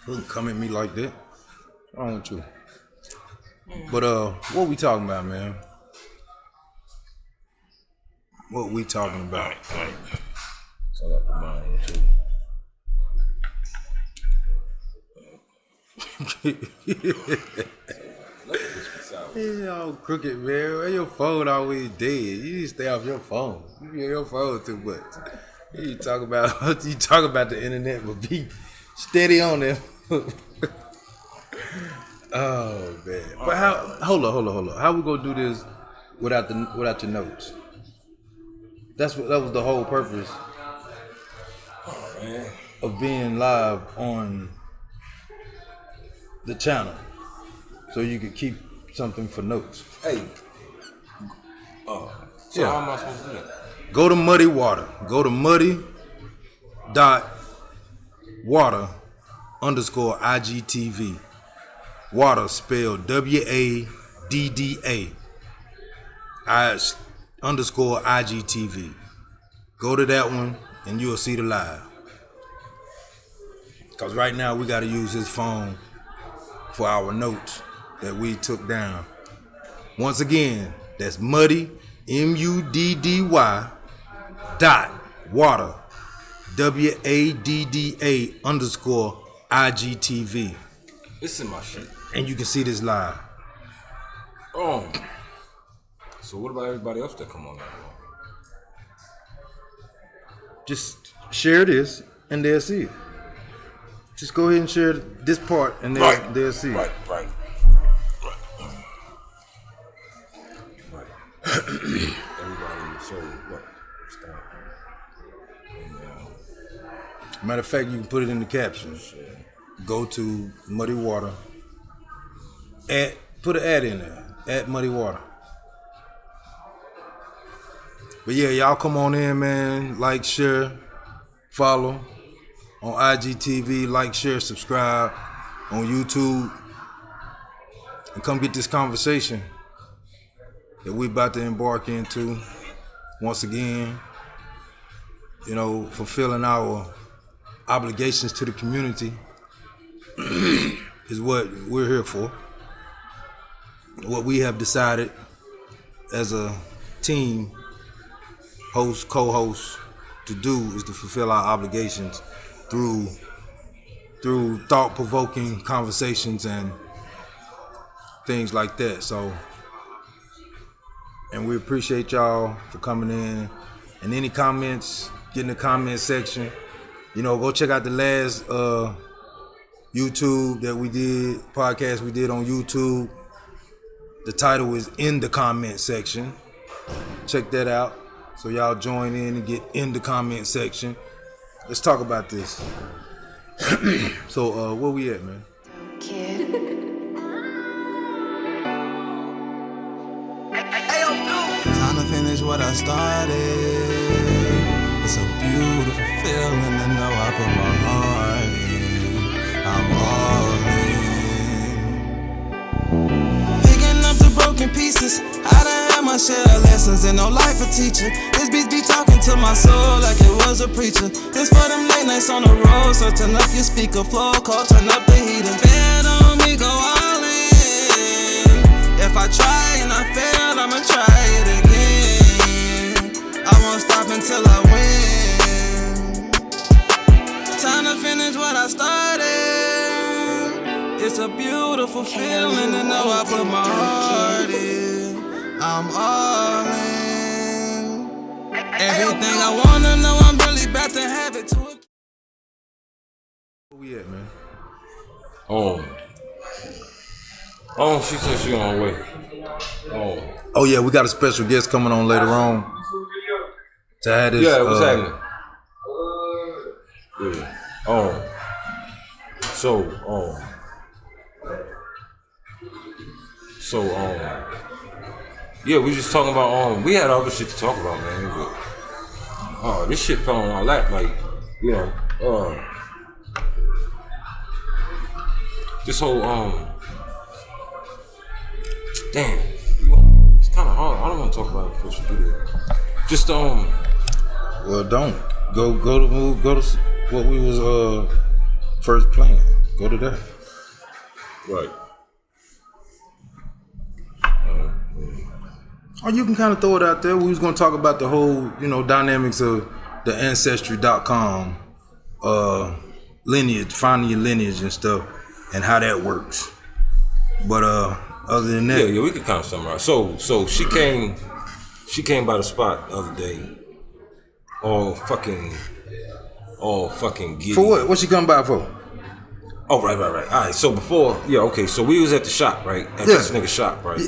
Don't come at me like that. I don't want you. But what we talking about, man? What we talking about? Right. So I got the mind too. Yeah, all crooked, man. Why your phone always dead? You need to stay off your phone. You be on your phone too much. You talk about the internet, but be steady on them. Oh man! But hold on. How we gonna do this without your notes? That was the whole purpose of being live on the channel, so you could keep something for notes. Hey. How am I supposed to do that? Go to Muddy Water. Go to muddy.water_IGTV. Water spelled WADDA _IGTV. Go to that one and you'll see the live. Because right now we got to use his phone for our notes that we took down. Once again, that's Muddy, MUDDY .water WADDA_IGTV. This is my shit. And you can see this live. So what about everybody else that come on that? Just share this and they'll see it. Just go ahead and share this part and they'll see it. Right. Everybody, so what? Stop. Matter of fact, you can put it in the caption. Go to Muddy Water. Put an ad in there. At Muddy Water. But yeah, y'all come on in, man. Like, share, follow on IGTV. Like, share, subscribe on YouTube. And come get this conversation that we about to embark into. Once again, fulfilling our obligations to the community is what we're here for. What we have decided as a team, host, co-host, to do is to fulfill our obligations through thought-provoking conversations and things like that. So, and we appreciate y'all for coming in. And any comments, get in the comment section. Go check out the last YouTube that we did, podcast we did on YouTube. The title is In the Comment Section. Check that out. So y'all join in and get in the comment section. Let's talk about this. So where we at, man? Time to finish what I started. It's a beautiful feeling to know I put my heart in. I'm all in. Picking up the broken pieces. I done had my share of lessons and no life a teacher. This beat be talking to my soul like it was a preacher. This for them late nights on the road, so turn up your speaker flow, call, turn up the heater. Bet on me, go all in. If I try and I fail, I'ma try it again. I won't stop until I win. Time to finish what I started. It's a beautiful feeling to know I put my heart in. I'm all in. Everything I wanna know, I'm really about to have it to it. Where we at, man? She said she on her way. Oh yeah, we got a special guest coming on later on. To have this. Yeah, what's happening? Yeah, we just talking about we had other shit to talk about, man, but this shit fell on our lap, like, this whole damn, it's kinda hard. I don't wanna talk about it before she do that. Just well, don't go to what we was first plan. Go to that. Right. Or you can kind of throw it out there. We was going to talk about the whole, dynamics of the Ancestry.com lineage, finding your lineage and stuff, and how that works. But other than that, yeah, we could kind of summarize. So she came by the spot the other day, all fucking giddy. For what? What she come by for? Oh, right. All right. So before, so we was at the shop, right? At this nigga shop, right?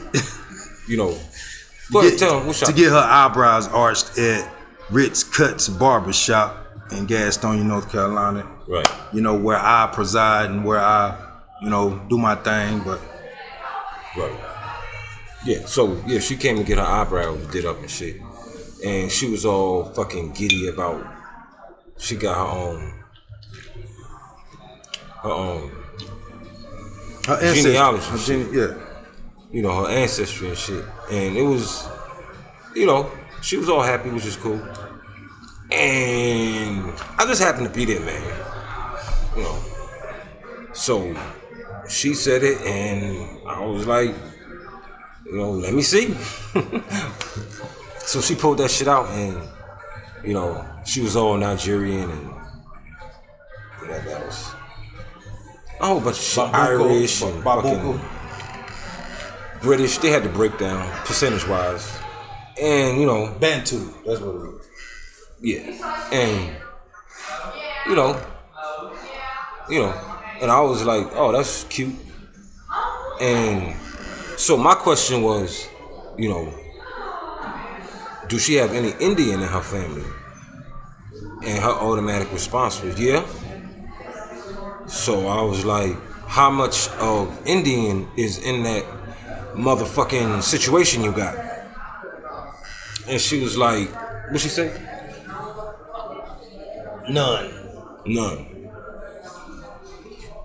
Go ahead, tell him what shop. To get her eyebrows arched at Ritz Cuts Barber Shop in Gastonia, North Carolina. Right. Where I preside and where I, do my thing, but. Right. Yeah, so, she came to get her eyebrows did up and shit. And she was all fucking giddy about, she got her own genealogy shit. Her ancestry and shit. And it was, she was all happy, which is cool. And I just happened to be there, man. So she said it, and I was like, let me see. So she pulled that shit out, and she was all Nigerian and whatever else. A whole bunch of shit, Irish and fucking British. They had the breakdown percentage wise, and Bantu. That's what it was. Yeah, and and I was like, oh, that's cute. And so my question was, do she have any Indian in her family? And her automatic response was, yeah. So I was like, how much of Indian is in that motherfucking situation you got? And she was like, what'd she say? None.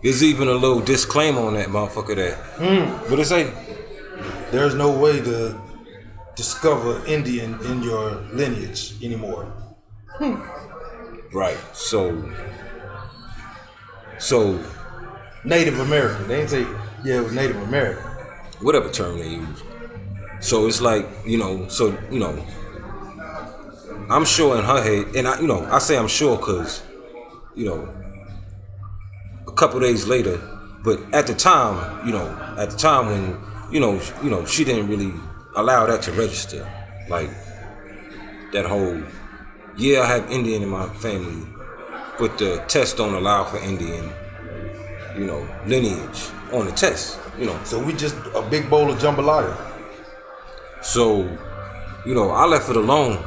There's even a little disclaimer on that motherfucker that. What'd it say? There's no way to discover Indian in your lineage anymore. Right. So Native American. They didn't say, it was Native American. Whatever term they use. So it's like, I'm sure in her head, and I say I'm sure because, a couple days later, but at the time when, she didn't really allow that to register. Like, that whole, I have Indian in my family, but the test don't allow for Indian, lineage on the test, So we just a big bowl of jambalaya. So, I left it alone.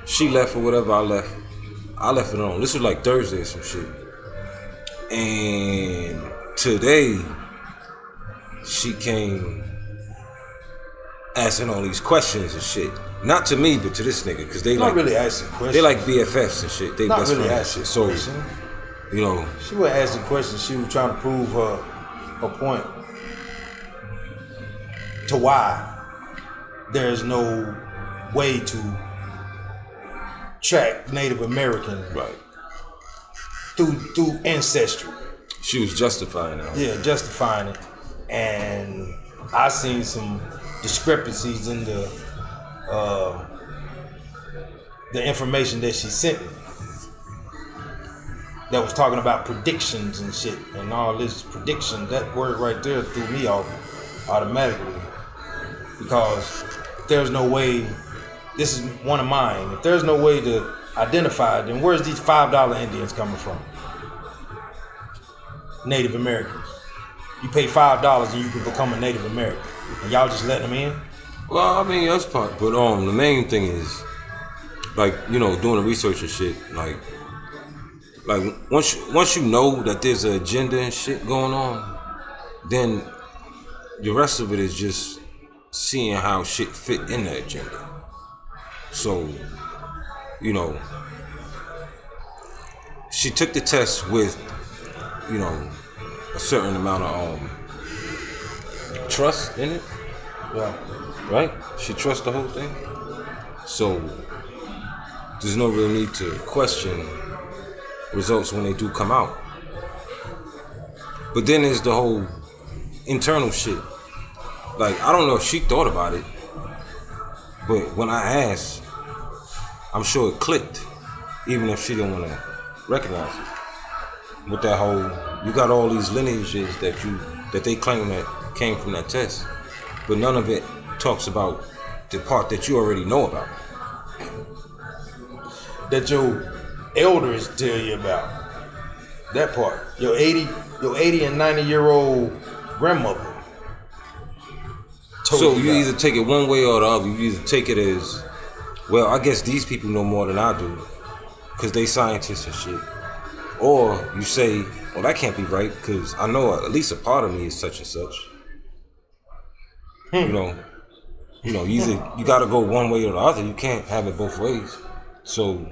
She left or whatever, I left it alone. This was like Thursday or some shit. And today, she came asking all these questions and shit. Not to me, but to this nigga, because they not really asking questions. They like BFFs and shit. They not best really friends and shit. So, questions. She wasn't asking questions. She was trying to prove her point to why there's no way to track Native American through ancestry. She was justifying it. Yeah, justifying it. And I seen some discrepancies in the information that she sent me. That was talking about predictions and shit and all this prediction. That word right there threw me off automatically. Because there's no way, this is one of mine, if there's no way to identify it, then where's these $5 Indians coming from? Native Americans. You pay $5 and you can become a Native American. And y'all just letting them in? Well, I mean, that's part, but the main thing is, like, doing the research and shit, like once you know that there's an agenda and shit going on, then the rest of it is just seeing how shit fit in the agenda. So, she took the test with, a certain amount of trust in it. Yeah. Right? She trusts the whole thing. So there's no real need to question results when they do come out. But then there's the whole internal shit. Like, I don't know if she thought about it, but when I asked, I'm sure it clicked, even if she didn't want to recognize it. With that whole, you got all these lineages that they claim that came from that test, but none of it talks about the part that you already know about. That your elders tell you about. That part. Your 80 and 90-year-old grandmother. So you either take it one way or the other. You either take it as, well, I guess these people know more than I do, because they scientists and shit. Or you say, well, that can't be right, because I know at least a part of me is such and such. You know, you gotta go one way or the other. You can't have it both ways. So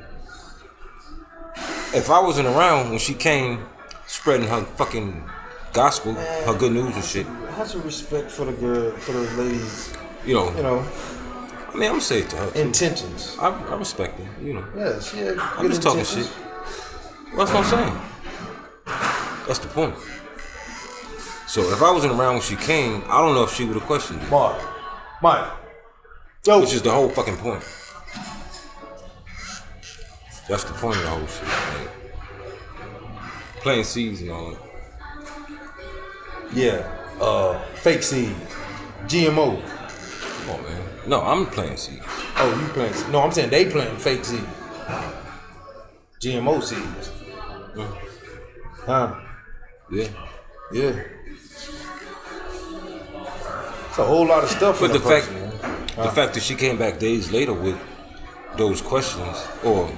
if I wasn't around when she came spreading her fucking gospel, her good news and shit. How's your respect for the girl, for those ladies? You know. I mean, I'm gonna say it to her too. Intentions. I respect her, you know. Yeah, she had I'm just talking shit. That's what I'm saying. That's the point. So if I wasn't around when she came, I don't know if she would have questioned it. Mike. Yo. Which is the whole fucking point. That's the point of the whole shit. Like, planting seeds and all that. Yeah. Fake seed. GMO. Come on, man. No, I'm planting seeds. Oh, you planting? No, I'm saying they planting fake seeds. GMO seeds. Huh? Yeah. Yeah. It's a whole lot of stuff. But the fact that she came back days later with those questions, or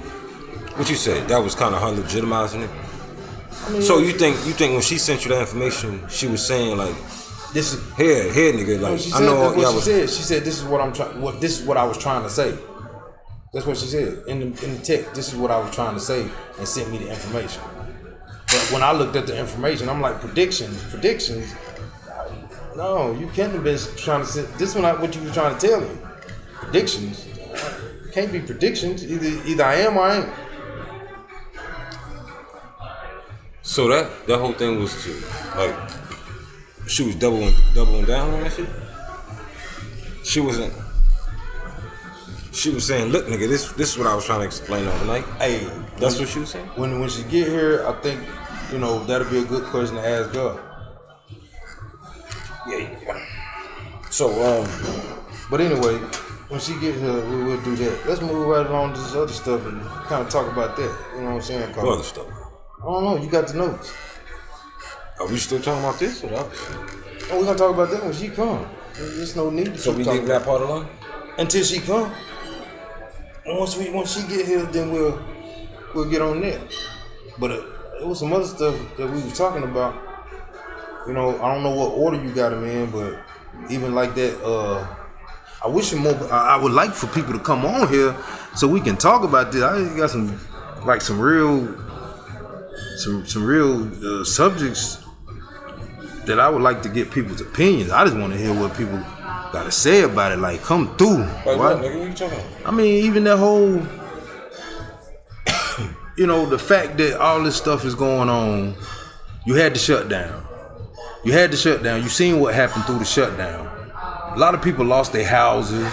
what you said, that was kind of her legitimizing it. I mean, so you think when she sent you that information, she was saying like, "This is here, nigga." Like, she said, I know what she said. She said, "This is what I'm trying. This is what I was trying to say." That's what she said in the text. This is what I was trying to say, and sent me the information. But when I looked at the information, I'm like, predictions. No, you can't have been trying to say this. What you were trying to tell me? Predictions can't be predictions. Either I am or I ain't. So that whole thing was to, like, she was doubling down on that shit. She was saying, look, nigga, this is what I was trying to explain overnight. Hey, that's what she was saying. When she get here, I think that'll be a good question to ask her. Yeah. So but anyway, when she get here, we'll do that. Let's move right along to this other stuff and kind of talk about that. You know what I'm saying? What other stuff? I don't know. You got the notes. Are we still talking about this or that? Oh, we're gonna talk about that when she come. There's no need. So we leave that part alone until she come. And once she get here, then we'll get on that. But it was some other stuff that we was talking about. I don't know what order you got them in, but even like that, I wish more. I would like for people to come on here so we can talk about this. I got some real subjects that I would like to get people's opinions. I just want to hear what people got to say about it. Like, come through. Like what, nigga? What you talking about? I mean, even that whole, the fact that all this stuff is going on, you had to shut down. You seen what happened through the shutdown. A lot of people lost their houses.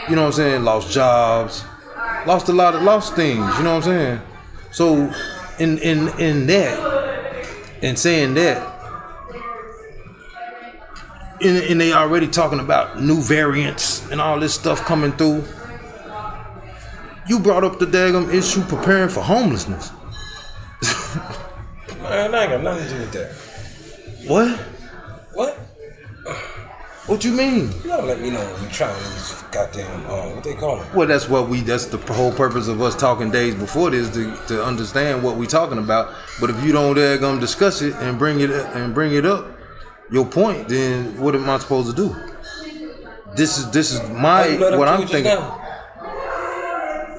You know what I'm saying? Lost jobs. Lost things. You know what I'm saying? So, in that, and saying that, and they already talking about new variants and all this stuff coming through. You brought up the daggum issue preparing for homelessness. Man, I ain't got nothing to do with that. What? What you mean? You gotta let me know when you trying these goddamn what they call it. Well, that's the whole purpose of us talking days before this to understand what we talking about. But if you don't discuss it and bring it up, your point, then what am I supposed to do? This is what I'm thinking.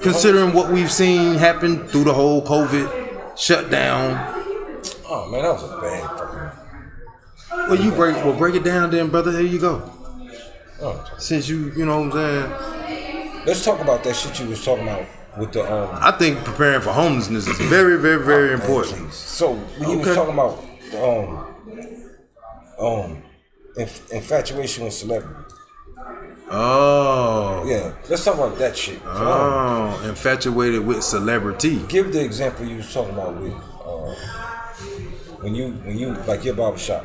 Considering what we've seen happen through the whole COVID shutdown. Oh man, that was a bad fucking. Well, break it down then, brother. Here you go. Oh. Since you know what I'm saying. Let's talk about that shit you was talking about with the I think preparing for homelessness is very, very, very important. So when you was talking about infatuation with celebrity. Oh. Yeah, let's talk about that shit. Oh, infatuated with celebrity. Give the example you was talking about with when you like your barbershop.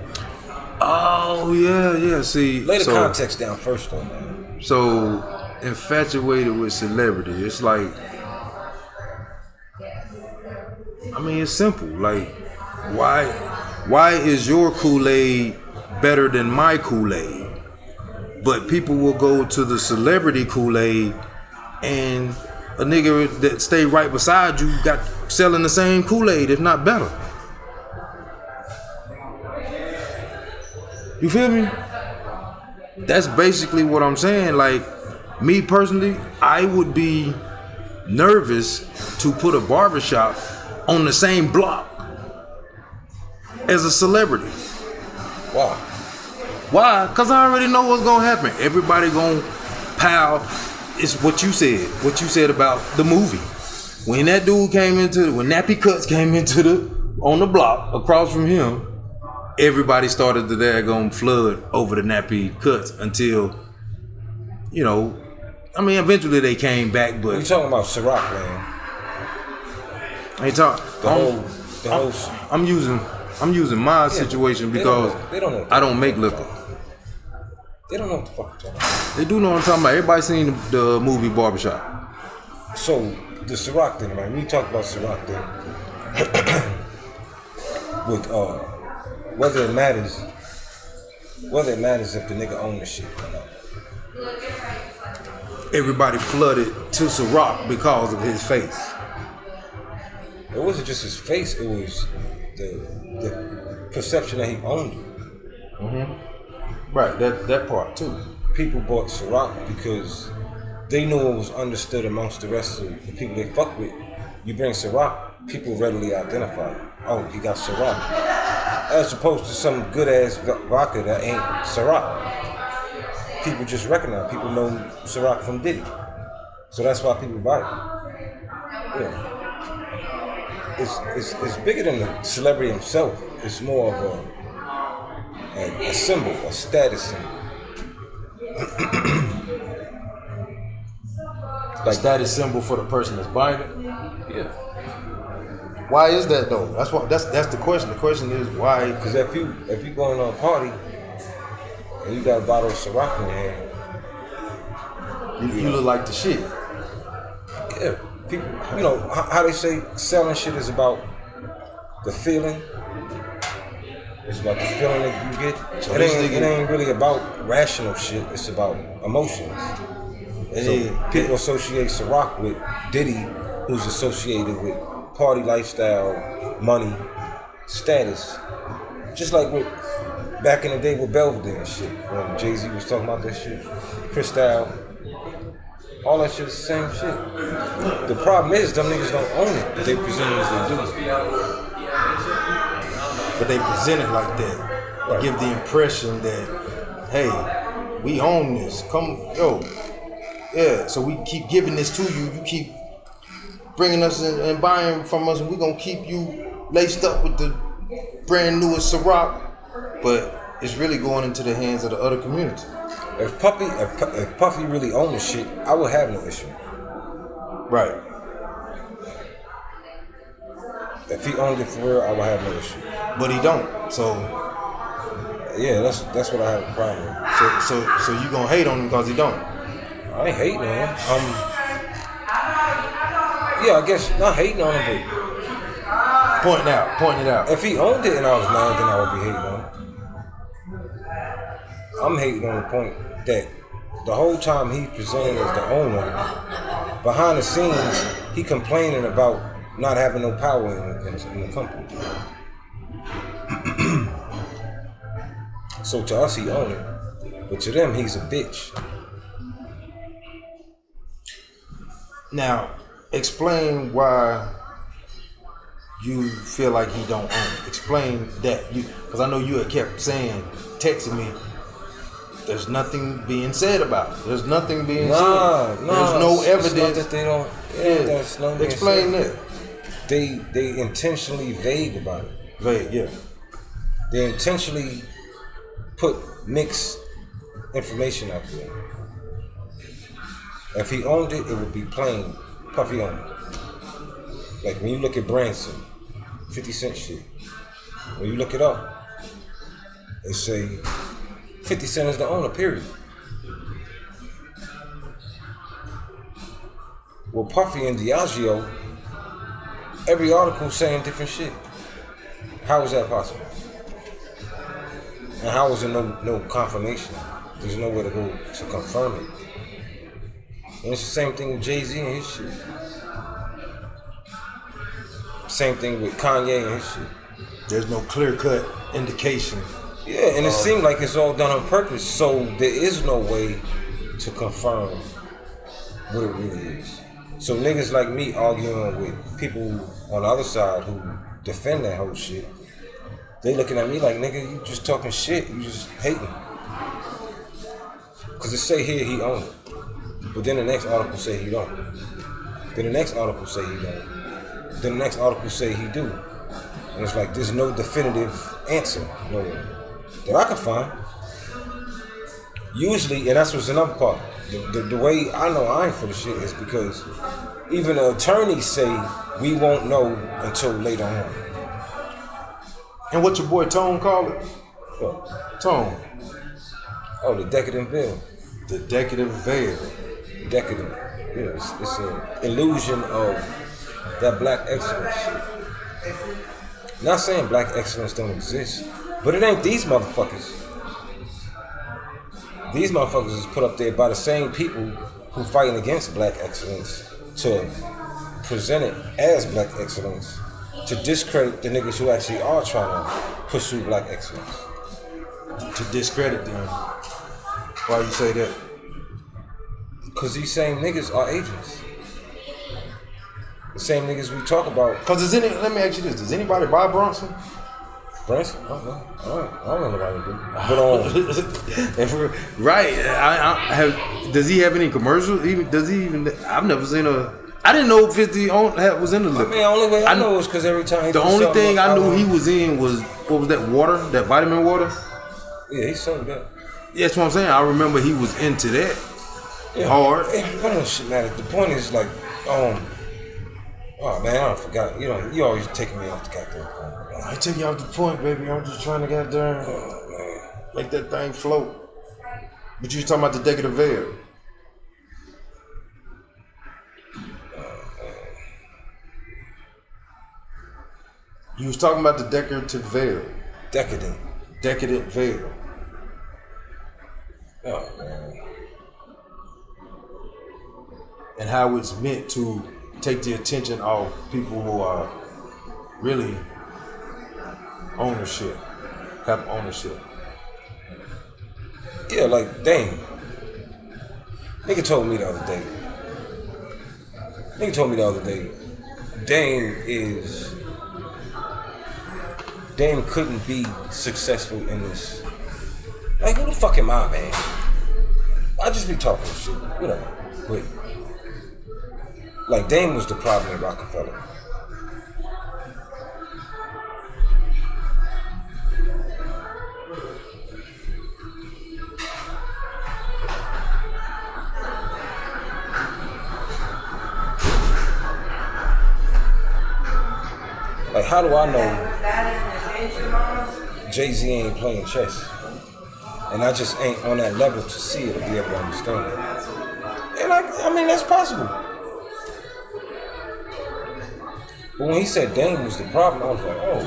Oh yeah. See, lay the context down first, though, man. So infatuated with celebrity. It's like, I mean, it's simple. Like, why is your Kool-Aid better than my Kool-Aid? But people will go to the celebrity Kool-Aid, and a nigga that stay right beside you got selling the same Kool-Aid, if not better. You feel me? That's basically what I'm saying. Like, me personally, I would be nervous to put a barbershop on the same block as a celebrity. Wow. Why? Because I already know what's gonna happen. Everybody gonna pile. It's what you said about the movie. When that dude when Nappy Cuts came on the block across from him, everybody started to daggone flood over the Nappy Cuts until, eventually they came back. But you talking about Ciroc, man? I ain't talking. I'm using my situation because they don't know I don't make liquor. They don't know what the fuck you're talking about. They do know what I'm talking about. Everybody seen the movie Barbershop. So the Ciroc thing, man. We talked about Ciroc thing with whether it matters if the nigga own the shit or not. Everybody flooded to Ciroc because of his face. It wasn't just his face. It was the perception that he owned it. Mm-hmm. Right, that part too. People bought Ciroc because they knew it was understood amongst the rest of the people they fuck with. You bring Ciroc, people readily identify it. Oh, he got Ciroc. As opposed to some good ass vodka that ain't Ciroc. People just recognize. People know Ciroc from Diddy, so that's why people buy it. Yeah. It's bigger than the celebrity himself. It's more of a symbol, a status symbol. Like status symbol for the person that's buying it. Yeah. Why is that though? That's the question. The question is why? Because if you going on a party and you got a bottle of Ciroc in your hand, you look like the shit. Yeah. People, how they say selling shit is about the feeling. It's about the feeling that you get. So it ain't really about rational shit. It's about emotions. So people associate Ciroc with Diddy, who's associated with party lifestyle, money, status. Just like with back in the day with Belvedere and shit, when Jay-Z was talking about that shit, Cristal. All that shit is the same shit. The problem is, them niggas don't own it, but they present it as they do. But they present it like that. Right. Give the impression that, hey, we own this. Come, yo. Yeah, so we keep giving this to you. You keep bringing us in and buying from us, and we're going to keep you laced up with the brand newest Ciroc. But it's really going into the hands of the other community. If Puffy really owned the shit, I would have no issue. Right. If he owned it for real, I would have no issue. But he don't. So yeah, that's what I have a problem with. So you gonna hate on him because he don't? I ain't hating on him. Yeah, I guess not hating on him, but pointing it out. If he owned it and I was mad, then I would be hating on him. I'm hating on the point that the whole time he presented as the owner, behind the scenes, he complaining about not having no power in the company. So to us, he owned it, but to them, he's a bitch. Now, explain why you feel like he don't own it. Explain that, because I know you had kept saying, texting me, there's nothing being said about it. There's nothing being said. Nah. There's no It's not evidence. that they don't. That's no being Explain said. that. They intentionally vague about it. Vague, yeah. They intentionally put mixed information out there. If he owned it, it would be plain Puffy owned it. Like when you look at Branson, 50 Cent shit. When you look it up, they say 50 Cent is the owner, period. Well, Puffy and Diageo, every article saying different shit. How is that possible? And how is there no confirmation? There's nowhere to go to confirm it. And it's the same thing with Jay-Z and his shit. Same thing with Kanye and his shit. There's no clear-cut indication. Yeah, and it seemed like it's all done on purpose, so there is no way to confirm what it really is. So niggas like me arguing with people on the other side who defend that whole shit, they looking at me like, nigga, you just talking shit, you just hating. Cause it say here he owned it. But then the next article say he don't. Then the next article say he don't. Then the next article say he do. And it's like there's no definitive answer nowhere that I can find. Usually, and that's what's another part. The way I know I ain't for the shit is because even the attorneys say we won't know until later on. And what your boy Tone called it? What? Tone. Oh, the decadent veil. The decadent veil. Decadent. Yeah, it's an illusion of that black excellence shit. Not saying black excellence don't exist, but it ain't these motherfuckers. These motherfuckers is put up there by the same people who fighting against black excellence to present it as black excellence, to discredit the niggas who actually are trying to pursue black excellence. To discredit them. Why you say that? Cause these same niggas are agents. The same niggas we talk about. Cause let me ask you this: does anybody buy Bronson? Branson? I don't know. I don't know nobody do. But right. I have. Does he have any commercials? Even does he even? I've never seen a. I didn't know 50 was in the lip. I mean, the only way I know is because every time he the only thing I knew he was in was what was that water? That vitamin water? Yeah, he sold that. Yeah, that's what I'm saying. I remember he was into that. Yeah. Hard. None of that shit matters. The point is like, oh man, I forgot. You always taking me off the goddamn point. I take you off the point, baby. I'm just trying to get there, make that thing float. But you was talking about the decadent veil. You was talking about the decorative veil. Decadent veil. Oh man. And how it's meant to take the attention off people who are really have ownership. Yeah, like Dame. Nigga told me the other day. Dame couldn't be successful in this. Like, who the fuck am I, man? I just be talking shit, But like, Dame was the problem in Rockefeller. Like, how do I know Jay-Z ain't playing chess? And I just ain't on that level to see it or be able to understand it. And I mean, that's possible. But when he said Dame was the problem, I was like, oh.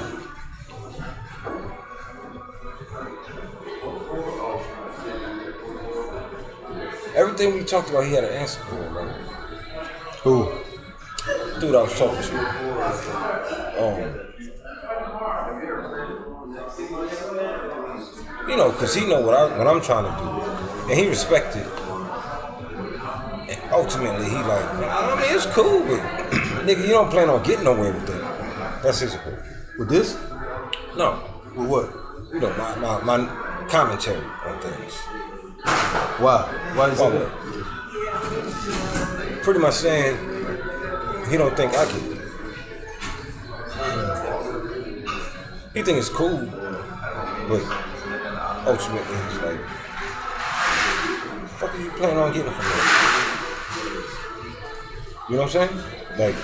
Everything we talked about, he had an answer for it, right? Who? Dude, I was talking to. Cause he know what I'm trying to do, and he respected. And ultimately, he like, I mean, it's cool, but nigga, you don't plan on getting nowhere with that. That's his approach. With this? No. With what? My commentary on things. Why? Why you say that? Pretty much saying he don't think I can. He think it's cool, but ultimately he's like, what the fuck are you planning on getting from that? You know what I'm saying? Like,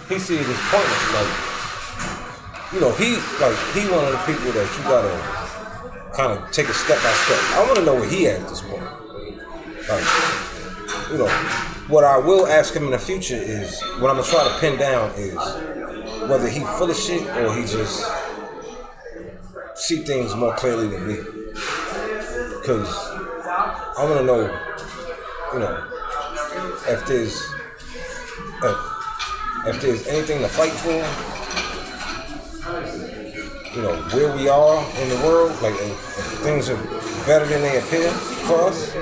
he sees it as pointless. Like, you know, he one of the people that you gotta kind of take it step by step. I want to know where he at this point. Like, you know, what I will ask him in the future is, what I'm gonna try to pin down is whether he full of shit or he just see things more clearly than me. Because I want to know, you know, if there's anything to fight for, you know, where we are in the world, like if things are better than they appear for us,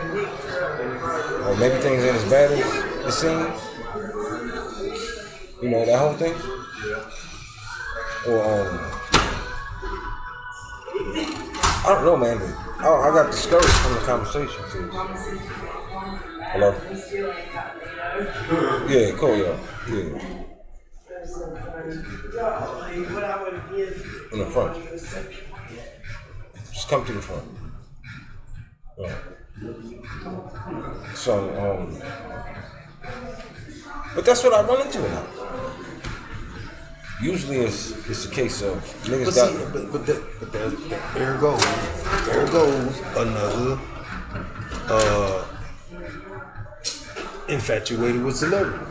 or maybe things ain't as bad as it seems. You know, that whole thing. Or I don't know, man. But I got discouraged from the conversation too. Hello. Yeah, cool, yeah. In the front. Just come to the front. Yeah. So, but that's what I run into now. Usually it's a case of niggas But there goes another infatuated with celebrity.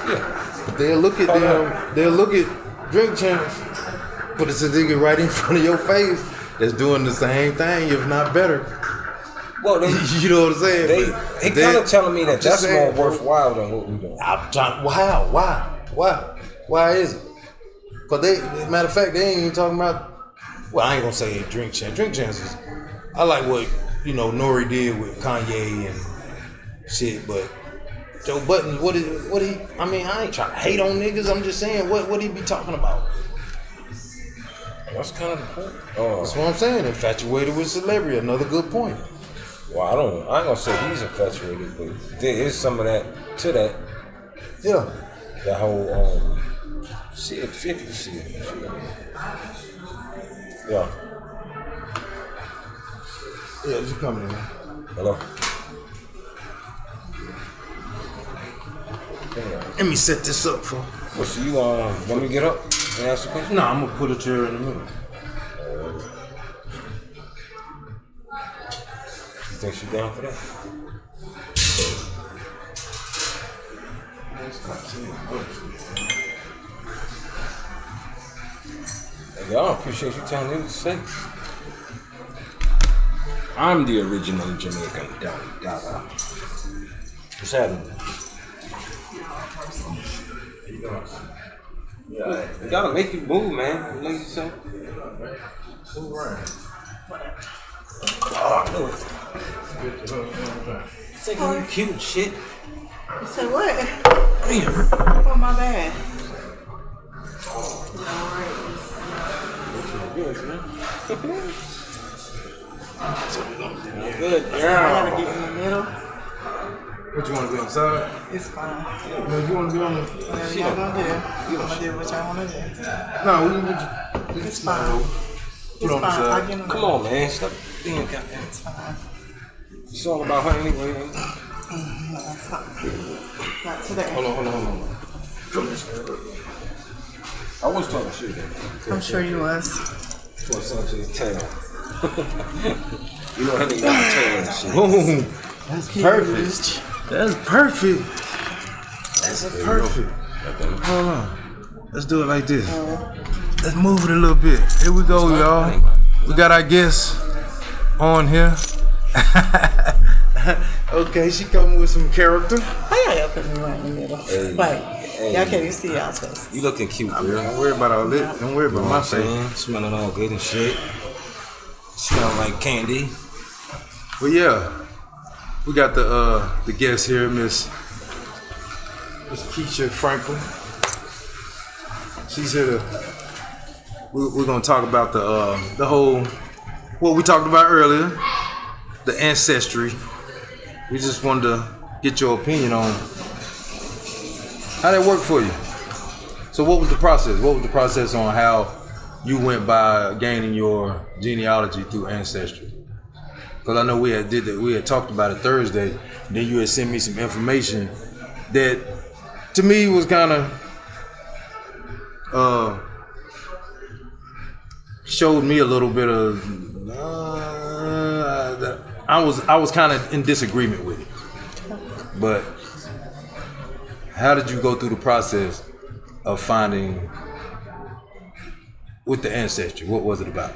Yeah. But they'll look at Drink Champs, but it's a nigga right in front of your face that's doing the same thing, if not better. Well, you know what I'm saying? He kind of telling me that that's more worthwhile than what we doing. Why is it? Because matter of fact, they ain't even talking about. Well, I ain't gonna say Drink Champs. Drink Champs is. I like what Nori did with Kanye and shit, but Joe Budden, what he? I mean, I ain't trying to hate on niggas. I'm just saying, what he be talking about? That's kind of the point. That's what I'm saying. Infatuated with celebrity. Another good point. Well, I ain't gonna say he's infatuated, but there is some of that to that. Yeah. That whole see it, if you can see it. Yeah. Yeah, just coming in. Hello. Let me set this up for. Well, so you want me to get up and ask a question? No, I'm gonna put a chair in the middle. You think she's down for that? Hey, y'all appreciate you telling me what to say. I'm the original Jamaican Dada. What's happening? Yeah, you gotta make you move, man. Make yourself move around. Oh, I know it. It's like you cute shit. You said what? Damn. Oh, my bad. Good I girl. gotta get in the middle. What you want to be on the side? It's fine. No, you want to be on the? Whatever y'all gonna do, I'm gonna do what y'all wanna do. No, It's fine. It's fine. I get in the Come on, man. Stop being goddamn. It's fine. It's all about her anyway. No, it's not. Not today. Hold on. Come this way. I was talking shit then. I'm sure you was. Before I saw to his tail. You know how they got the tail and shit. Boom. That's Perfect. That's perfect. That's perfect. Hold on. Let's do it like this. Let's move it a little bit. Here we go, y'all. We got our guests on here. Okay, she coming with some character. Why y'all put me right in the middle? Hey. Like, y'all can't even see y'all's face. You looking cute, girl. Don't worry about all this. Don't worry about my face. Smelling all good and shit. Smelling like candy. But yeah, we got the guest here, Miss Keisha Franklin. She's here to. We're gonna talk about the whole what we talked about earlier. the ancestry. We just wanted to get your opinion on how that worked for you. So what was the process? What was the process on how you went by gaining your genealogy through ancestry? Because I know we had talked about it Thursday, and then you had sent me some information that to me was kind of showed me a little bit of I was kind of in disagreement with it. But how did you go through the process of finding with the ancestry? What was it about?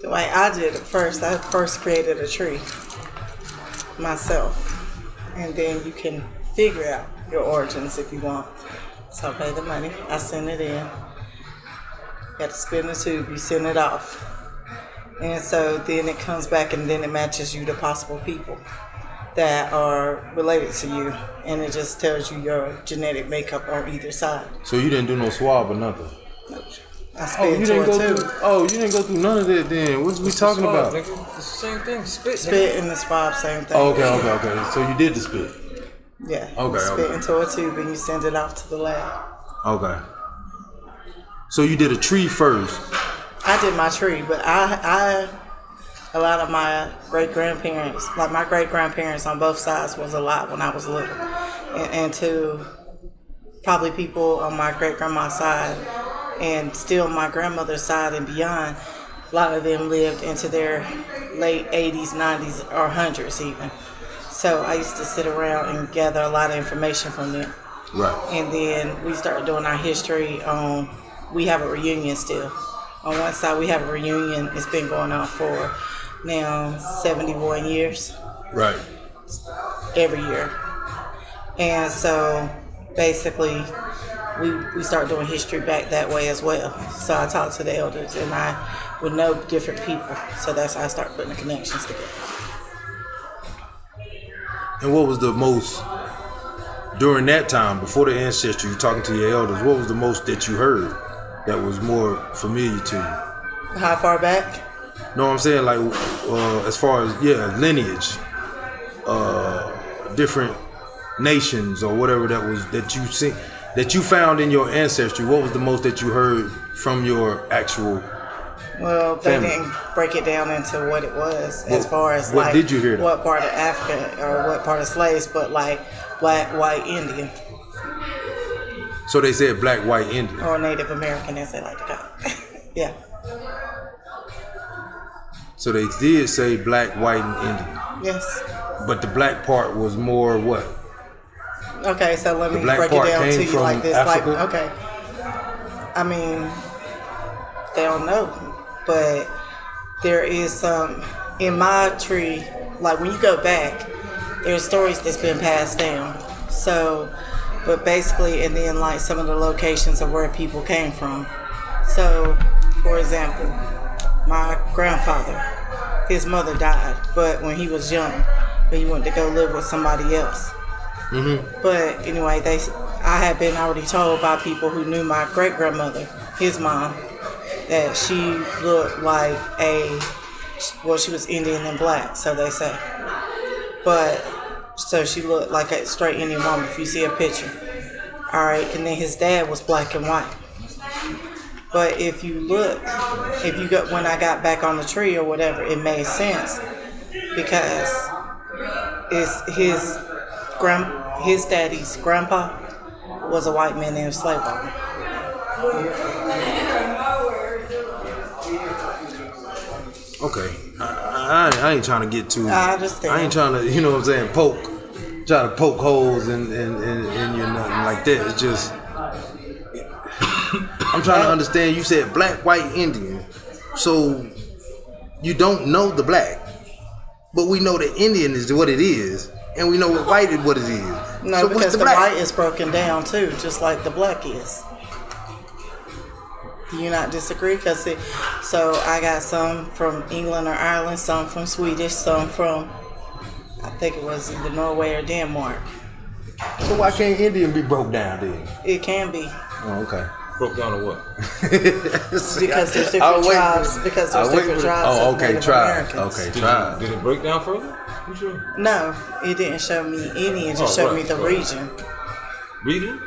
The way I did it first, I first created a tree myself. And then you can figure out your origins if you want. So I pay the money, I send it in. You have to spin the tube, you send it off. And so then it comes back and then it matches you to possible people that are related to you. And it just tells you your genetic makeup on either side. So you didn't do no swab or nothing? I spit into it too. You didn't go through none of that then. What we talking about? Nigga, it's the same thing. Spit and the swab, same thing. Oh, okay. So you did the spit? Yeah. Okay, You spit into a tube and you send it off to the lab. Okay. So you did a tree first. I did my tree, but I a lot of my great-grandparents, like my great-grandparents on both sides was alive when I was little. And to probably people on my great-grandma's side and still my grandmother's side and beyond, a lot of them lived into their late 80s, 90s, or 100s even. So I used to sit around and gather a lot of information from them. Right. And then we started doing our history on, we have a reunion still. On one side we have a reunion, it's been going on for now 71 years. Right. Every year. And so basically we start doing history back that way as well. So I talk to the elders and I would know different people. So that's how I start putting the connections together. And what was the most, during that time, before the ancestry, you talking to your elders, what was the most that you heard that was more familiar to you? How far back? Know what I'm saying? Like, as far as, lineage, different nations or whatever that you found in your ancestry, what was the most that you heard from your actual Well, they family? didn't break it down into what it was as far as what did you hear though? what part of Africa or what part of slaves, but like black, white, Indian, So they said black, white, Indian. or Native American as they like to call it. Yeah. So they did say black, white, and Indian. Yes. But the black part was more what? Okay, so let me black break it part down came to you from like this. Africa? Like, okay. I mean, they don't know, but there is some in my tree. Like when you go back, there's stories that's been passed down. So, but basically, and then like some of the locations of where people came from. So, for example, my grandfather, his mother died, but when he was young, but he went to go live with somebody else. Mm-hmm. But anyway, I had been already told by people who knew my great grandmother, his mom, that she looked like she was Indian and black, so they say. But so she looked like a straight Indian woman if you see a picture. All right, and then his dad was black and white. But if you look, when I got back on the tree or whatever, it made sense because it's his daddy's grandpa was a white man and a slave owner. Okay. I ain't trying to get too. I understand. I ain't trying to, try to poke holes in you, nothing like that. It's just, I'm trying to understand. You said black, white, Indian, so you don't know the black, but we know that Indian is what it is, and we know what white is what it is. No, so because what's the black? white is broken down too, just like the black is. Do you not disagree? So I got some from England or Ireland, some from Swedish, some from, I think it was either Norway or Denmark. So why can't Indian be broke down then? It can be. Oh, okay. Broke down to what? Because there's different tribes. Because there's different tribes. Oh, of okay, Native tribes. Americans. Okay, tribes. Did it break down further? You sure? No, it didn't show me any. It just showed me the region. Region?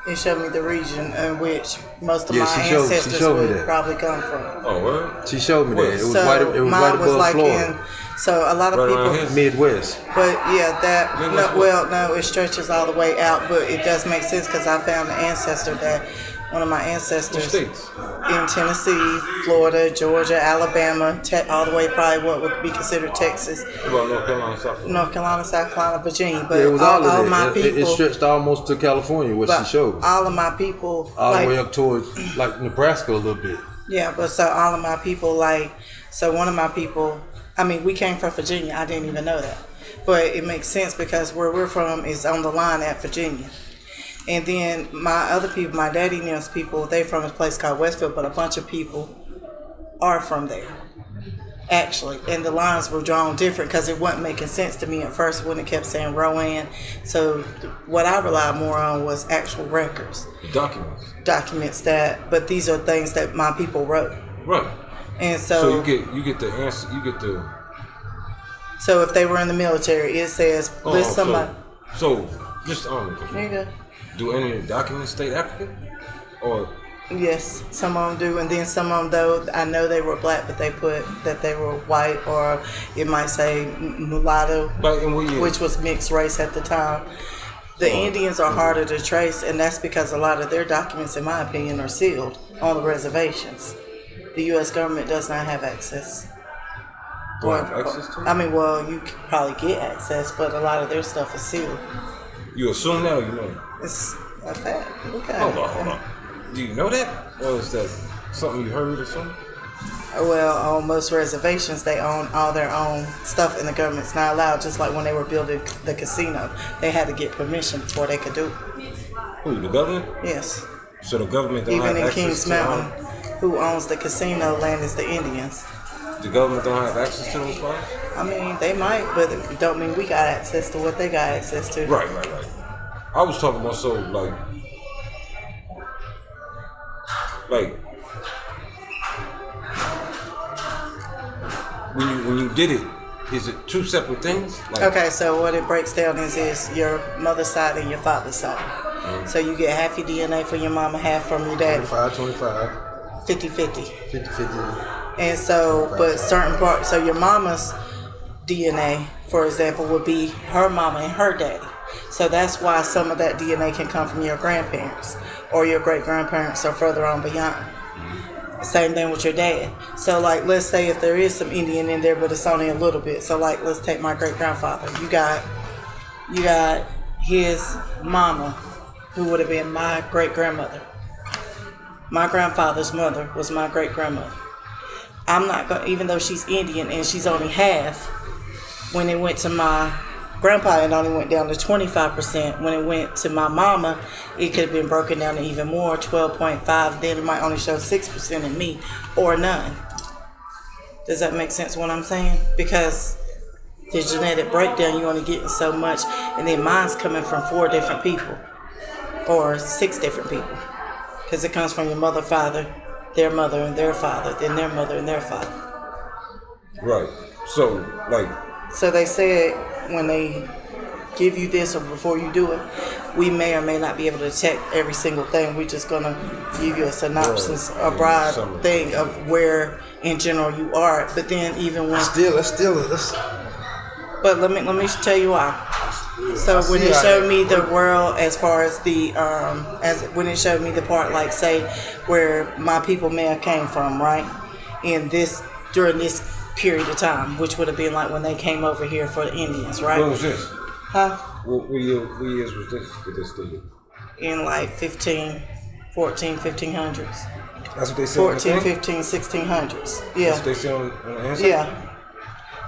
It showed me the region in which most of Yeah, my she showed me ancestors would that. probably come from. Oh, word? She showed me that. It was So right. It was mine right was above like Florida, so a lot of Right around people. here? Midwest. But yeah, that Midwest no, well, no, it stretches all the way out, but it does make sense because I found an ancestor that one of my What ancestors states? in Tennessee, Florida, Georgia, Alabama, all the way probably what would be considered Texas, What about North Carolina, South Carolina? North Carolina, South Carolina, Virginia. But Yeah, it was all of my that. It people, stretched almost to California, what she but showed me. all of my people, All like, the way up towards like Nebraska a little bit. yeah, but so all of my people, like, so one of my people, I mean, we came from Virginia. I didn't even know that. But it makes sense because where we're from is on the line at Virginia. And then my other people, my daddy knows people, they from a place called Westfield, but a bunch of people are from there, actually. And the lines were drawn different because it wasn't making sense to me at first when it kept saying Rowan. So what I relied more on was actual records, documents that, but these are things that my people wrote. Right. And So you get the answer. You get the. So if they were in the military, it says list somebody. So just Nigga. do any of the documents state African, or Yes, some of them do, and then some of them though I know they were black, but they put that they were white, or it might say mulatto, like in what year? which was mixed race at the time. The Indians are harder to trace, and that's because a lot of their documents, in my opinion, are sealed on the reservations. The U.S. government does not have access. Do I have access to it? I mean, well, you could probably get access, but a lot of their stuff is sealed. You assume that, or you know? It's a fact. Look at Hold it. on, hold on. Do you know that, or is that something you heard or something? Well, on most reservations, they own all their own stuff, and the government's not allowed. Just like when they were building the casino, they had to get permission before they could do it. Who, the government? Yes. So the government don't Even have in access Kings to Mountain, who owns the casino land is the Indians. The government don't have access to those files? I mean, they might, but it don't mean we got access to what they got access to. Right. I was talking about like when you did it, is it two separate things? Like, Okay, so what it breaks down is your mother's side and your father's side. Mm-hmm. So you get half your DNA from your mama, half from your daddy. 25, 50-50. 50-50. And so, but certain parts, so your mama's DNA, for example, would be her mama and her daddy. So that's why some of that DNA can come from your grandparents or your great grandparents or further on beyond. Same thing with your dad. So like, let's say if there is some Indian in there, but it's only a little bit. So like, let's take my great grandfather. You got his mama, who would have been my great grandmother. My grandfather's mother was my great grandmother. I'm not going, even though she's Indian and she's only half. When it went to my grandpa, it only went down to 25%. When it went to my mama, it could have been broken down to even more, 12.5. Then it might only show 6% in me, or none. Does that make sense what I'm saying? Because the genetic breakdown, you only getting so much, and then mine's coming from 4 different people, or 6 different people. Because it comes from your mother, father, their mother, and their father, then their mother and their father. right. So like. So they said when they give you this or before you do it, we may or may not be able to detect every single thing. We're just gonna give you a synopsis, a broad thing of where in general you are. But then even when Let's. but let me tell you why. So when it showed me the world as far as the when it showed me the part like say where my people may have came from, right? In this during this period of time, which would have been like when they came over here for the Indians, right? When was this? Huh? What years was this? Did this do? In like 1500s. That's what they said. 14, 15, 1600s. Yeah. That's what they said on the answer? Yeah.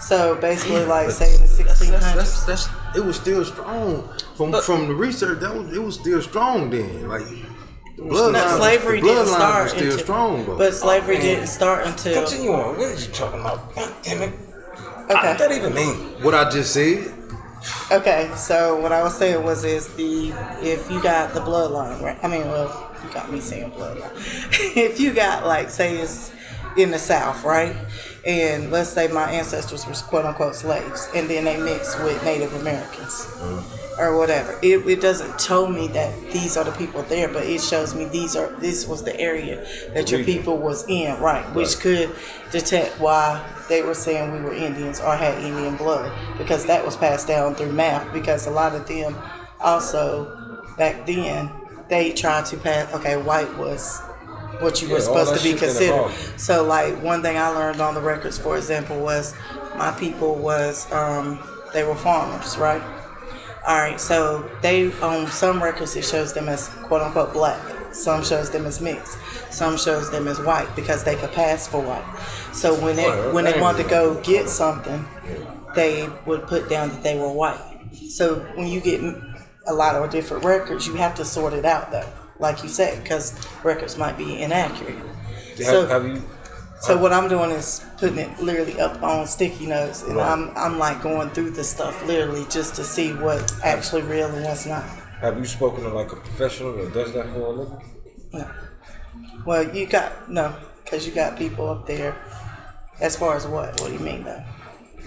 So basically, like say in the 1600s. That's it was still strong from the research. It was still strong then. Like Slavery didn't start was still until, strong, bro. but slavery didn't start until. Continue on. What are you talking about? God damn it. Okay. What that even mean? What I just said. Okay, so what I was saying was if you got the bloodline, right? I mean, well, you got me saying bloodline. If you got, like, say it's in the South, right? And let's say my ancestors were quote unquote slaves, and then they mixed with Native Americans or whatever. It doesn't tell me that these are the people there, but it shows me this was the area that your people was in, right? Which could detect why they were saying we were Indians or had Indian blood, because that was passed down through math. Because a lot of them also back then they tried to pass. Okay, white was what you were supposed to be considered. So, like, one thing I learned on the records, for example, was my people was they were farmers, right? All right, so they on some records it shows them as quote unquote black. Some shows them as mixed. Some shows them as white because they could pass for white. So when they wanted to go get something, they would put down that they were white. So when you get a lot of different records, you have to sort it out though, like you said, because records might be inaccurate. So what I'm doing is putting it literally up on sticky notes, and I'm like going through the stuff literally just to see what's actually real and what's not. Have you spoken to like a professional that does that for a living? No. Well, because you got people up there. As far as what? What do you mean though?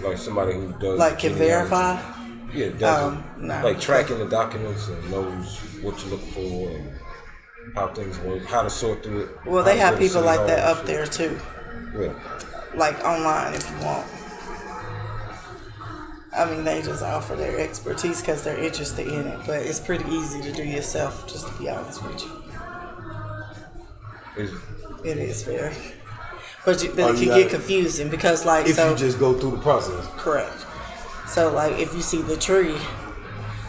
Like somebody who does like can verify. Yeah, does no. Like tracking the documents and knows what to look for and how things work, how to sort through it. Well, they have people like that up there too. Yeah. Like online if you want. I mean, they just offer their expertise because they're interested in it, but it's pretty easy to do yourself, just to be honest with you. It is very. But it can get confusing because, like, if you just go through the process. Correct. So, like, if you see the tree,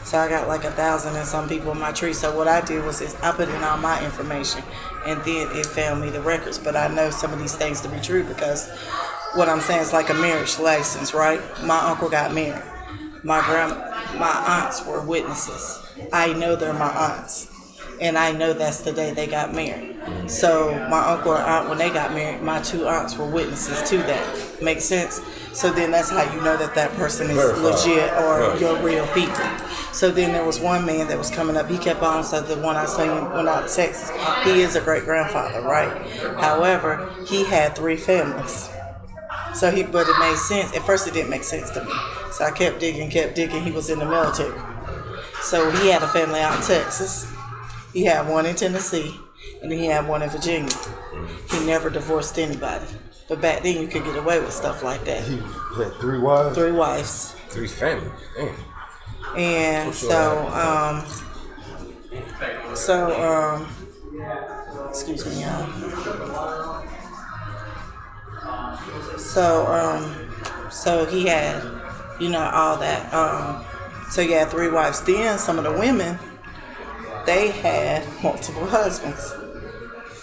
so I got like 1,000 and some people in my tree. So what I did was I put in all my information, and then it found me the records. But I know some of these things to be true because what I'm saying is like a marriage license, right? My uncle got married. My aunts were witnesses. I know they're my aunts, and I know that's the day they got married. So my uncle or aunt, when they got married, my 2 aunts were witnesses to that. Make sense? So then that's how you know that person is legit or your real people. So then there was one man that was coming up. He kept on, so the one I was saying went out to Texas. He is a great-grandfather, right? However, he had 3 families. But it made sense. At first it didn't make sense to me. So I kept digging. He was in the military. So he had a family out in Texas. He had one in Tennessee, and then he had one in Virginia. He never divorced anybody. But back then you could get away with stuff like that. He had 3 wives? 3 wives. 3 families. Damn. And excuse me, y'all. So he had, all that. So he had 3 wives. Then some of the women, they had multiple husbands.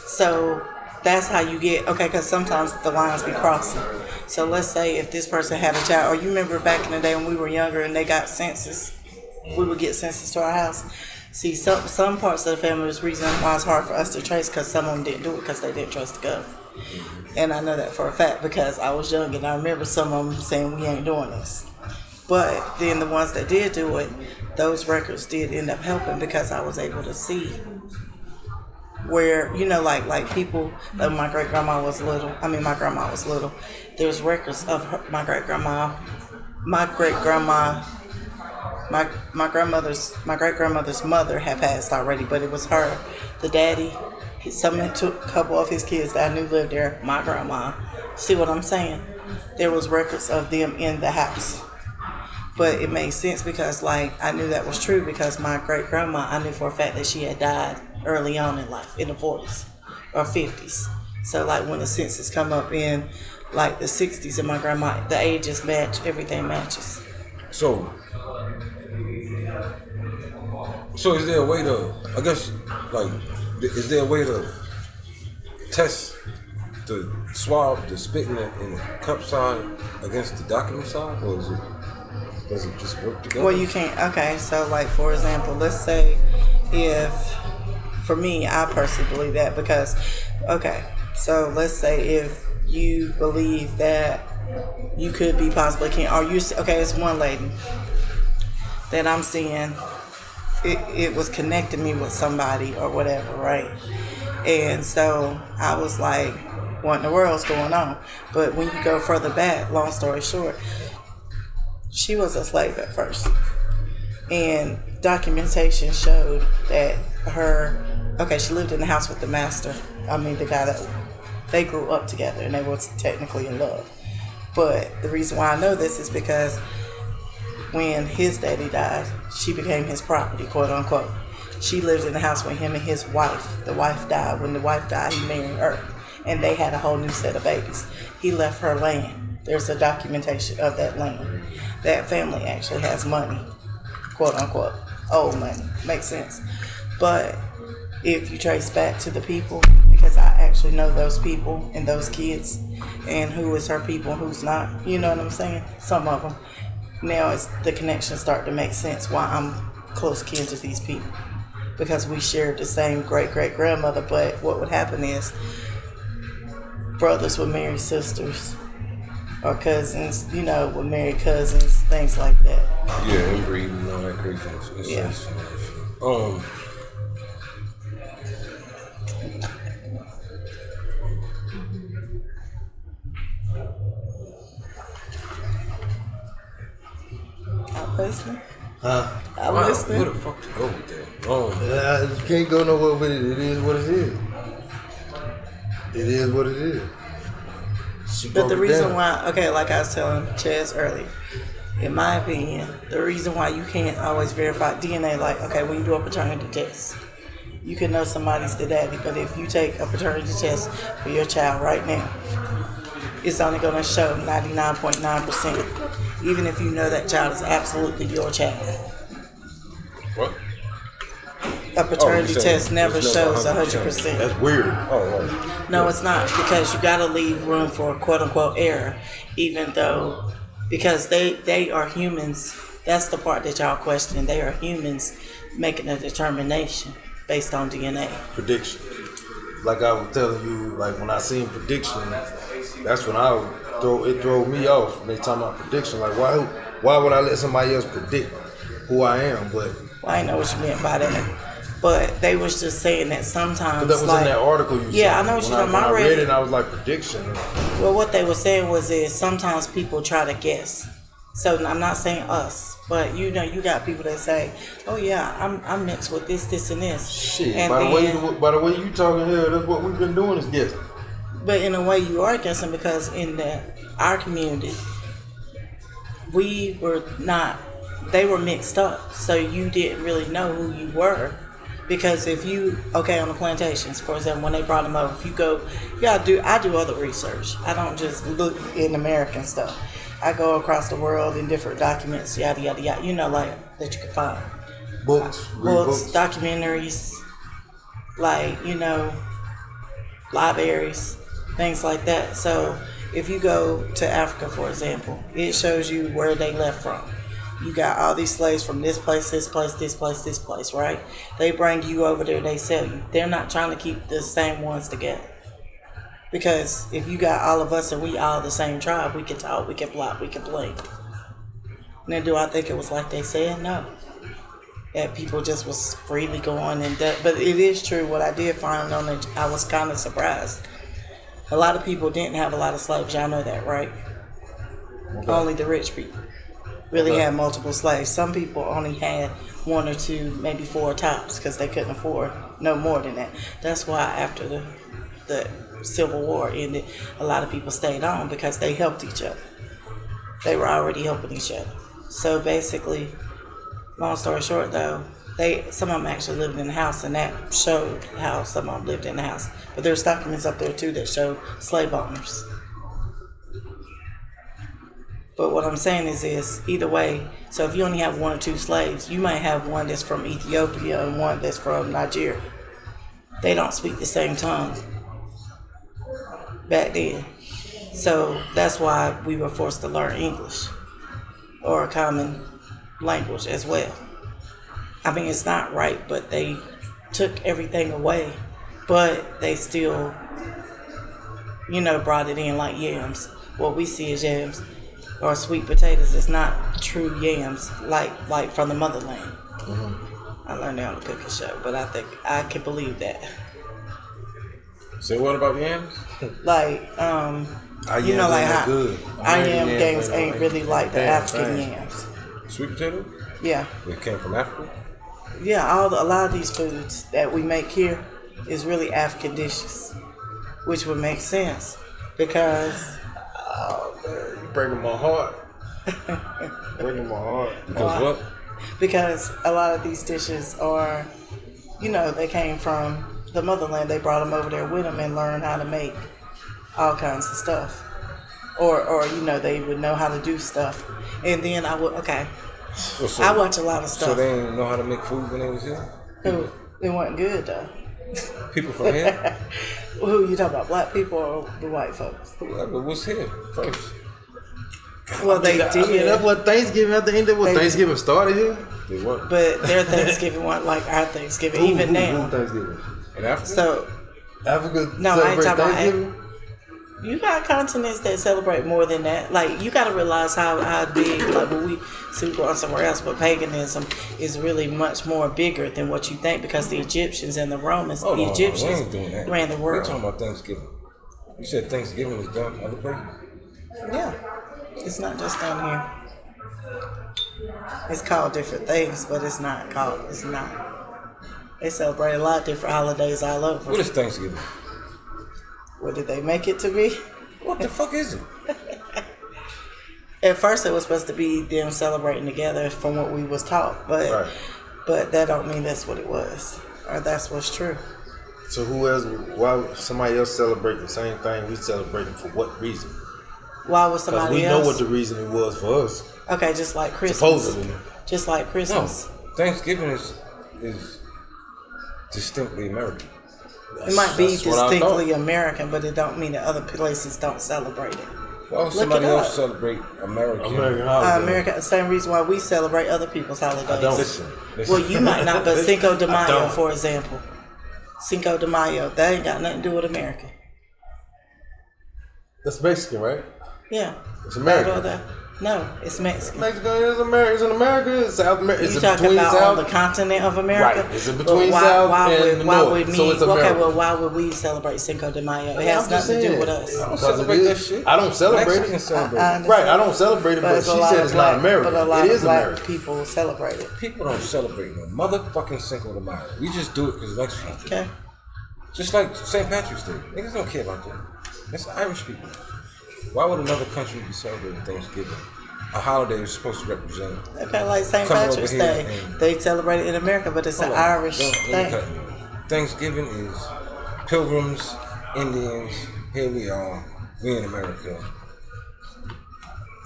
So that's how you get, because sometimes the lines be crossing. So let's say if this person had a child, or you remember back in the day when we were younger and they got census, we would get census to our house. See, some parts of the family was reason why it's hard for us to trace, because some of them didn't do it because they didn't trust the government. And I know that for a fact because I was young and I remember some of them saying we ain't doing this. But then the ones that did do it, those records did end up helping because I was able to see where, like people, like my grandma was little. There's records of my grandmother's mother had passed already, but it was her, the daddy. Someone took a couple of his kids that I knew lived there, my grandma. See what I'm saying? There was records of them in the house. But it made sense because, like, I knew that was true because my great-grandma, I knew for a fact that she had died early on in life, in the 40s or 50s. So, like, when the census come up in, like, the 60s and my grandma, the ages match, everything matches. So is there a way to, I guess, like, is there a way to test the swab, the spit in the cup side against the document side, or does it just work together? Well, you can't. Okay, so like for example, let's say for me, I personally believe that because, so let's say if you believe that you could be possibly it's one lady. that I'm seeing, it was connecting me with somebody or whatever, right? And so I was like, what in the world's going on? But when you go further back, long story short, she was a slave at first. And documentation showed that she lived in the house with the master. The guy that they grew up together and they were technically in love. But the reason why I know this is because when his daddy died, she became his property, quote unquote. She lived in the house with him and his wife. The wife died. When the wife died, he married her. And they had a whole new set of babies. He left her land. There's a documentation of that land. That family actually has money, quote unquote, old money. Makes sense. But if you trace back to the people, because I actually know those people and those kids and who is her people and who's not, you know what I'm saying? Some of them. Now it's the connections start to make sense why I'm close kin to these people. Because we shared the same great-great-grandmother, but what would happen is brothers would marry sisters or cousins, would marry cousins, things like that. Yeah, inbreeding and all that craziness. Yeah. I'm listening. I'm listening. Where the fuck to go with that? You can't go nowhere with it. It is what it is. It is what it is. But the reason why, like I was telling Chaz earlier, in my opinion, the reason why you can't always verify DNA, when you do a paternity test, you can know somebody's the daddy, but if you take a paternity test for your child right now, it's only going to show 99.9%, even if you know that child is absolutely your child. What? A paternity test never shows 100%. That's weird. Right. No, it's not, because you got to leave room for quote unquote error, even though, because they are humans. That's the part that y'all question. They are humans making a determination based on DNA. Prediction. Like I was telling you, when I seen prediction, that's when it threw me off when they talking about prediction. Why would I let somebody else predict who I am? But I know what you meant by that. But they was just saying that sometimes. But that was in that article you said. Yeah, I know what you're talking about. When I read it, I was like, prediction. Well, what they were saying is sometimes people try to guess. So I'm not saying us, but you got people that say, "Oh yeah, I'm mixed with this, and this." Shit. And by the way you talking here, that's what we've been doing is guessing. But in a way, you are guessing, because in our community, we were not. They were mixed up, so you didn't really know who you were. Because if you, on the plantations, for example, when they brought them over, if you go, I do other research. I don't just look in American stuff. I go across the world in different documents, yada, yada, yada, that you can find. Books, documentaries, libraries, things like that. So if you go to Africa, for example, it shows you where they left from. You got all these slaves from this place, this place, this place, this place, right? They bring you over there, they sell you. They're not trying to keep the same ones together. Because if you got all of us and we all the same tribe, we can talk, we can plot, we can play. Now, do I think it was like they said? No. That people just was freely going and that. But it is true. What I did find on it, I was kind of surprised. A lot of people didn't have a lot of slaves. Y'all know that, right? Okay. Only the rich people really had multiple slaves. Some people only had 1 or 2, maybe 4 tops, because they couldn't afford no more than that. That's why after the Civil War ended, a lot of people stayed on, because they helped each other. They were already helping each other. So basically, long story short though, some of them actually lived in the house, and that showed how some of them lived in the house. But there's documents up there too that show slave owners. But what I'm saying is either way, so if you only have 1 or 2 slaves, you might have one that's from Ethiopia and one that's from Nigeria. They don't speak the same tongue back then. So that's why we were forced to learn English, or a common language as well. I mean, it's not right, but they took everything away, but they still, brought it in like yams. What we see as yams, or sweet potatoes. It's not true yams like from the motherland. I learned that on the cooking show, but I think I can believe that. Say what about yams? Like, you know, like how good. our yam games ain't really like the African yams. Sweet potato? Yeah, It came from Africa? yeah. A lot of these foods that we make here is really African dishes, which would make sense because You breaking my heart. Breaking my heart. Because what? because a lot of these dishes are, you know, they came from the motherland. They brought them over there with them and learned how to make all kinds of stuff, or you know, they would know how to do stuff. And then I watch a lot of So stuff. they didn't know how to make food when they was here? It wasn't good though. People from here? Who you talking about, black people or the white folks? Whoever was here first. Well, they I mean, did, that's what Thanksgiving, at the end of what They- Thanksgiving started here. They weren't. but their Thanksgiving wasn't like our Thanksgiving, even now. Thanksgiving. In Africa? So Africa No, I ain't celebrate talking about Thanksgiving. you got continents that celebrate more than that. Like, you got to realize how big, like, when we see going somewhere else, but paganism is really much more bigger than what you think, because the Egyptians and the Romans, Hold the on, Egyptians we ain't doing that. ran the We're world. talking about Thanksgiving. You said Thanksgiving was done other places? Yeah, it's not just down here. It's called different things, but it's not. They celebrate a lot of different holidays all over. What is Thanksgiving? What did they make it to be? What the fuck is it? At first, it was supposed to be them celebrating together from what we was taught, but Right. but that don't mean that's what it was, or that's what's true. So who else? Why somebody else celebrate the same thing we celebrating? For what reason? Why would Because somebody we know else? what the reason it was for us. Okay, just like Christmas. Supposedly. Just like No. Christmas. Thanksgiving is distinctly American. It might be That's what I distinctly American, but it don't mean that other places don't celebrate it. Why would Look somebody it up. else celebrate American? American holiday. America, the same reason why we celebrate other people's holidays. I don't. Listen. Well, you might not, but Cinco de I Mayo, don't. for example. Cinco de Mayo, that ain't got nothing to do with America. That's Mexican, right? Yeah. It's American. Right or that. No, it's Mexican. Mexico is America. It's in America. It's South America. It's You in talking between about South. on the continent of America? Right. It's in But between South and the why North, would me? so it's Okay, America. well, why would we celebrate Cinco de Mayo? It Yeah, has I'm just nothing to do saying. with us. I don't Because celebrate it that is. shit. I don't celebrate Mexicans it. celebrate I it. understand. Right. I don't celebrate it, but it's she a lot said of it's black, not American. But a lot It of is black American. people celebrate it. People don't celebrate no motherfucking Cinco de Mayo. We just do it because Mexicans do. Okay. Just like St. Patrick's Day. Niggas don't care about that. That's Irish people. Why would another country be celebrating Thanksgiving? A holiday is supposed to represent. Okay, like St. Come over Patrick's here Day, and- they celebrate it in America, but it's an Hold on. Irish Let me thing. cut you. Thanksgiving is Pilgrims, Indians. Here we are. We in America.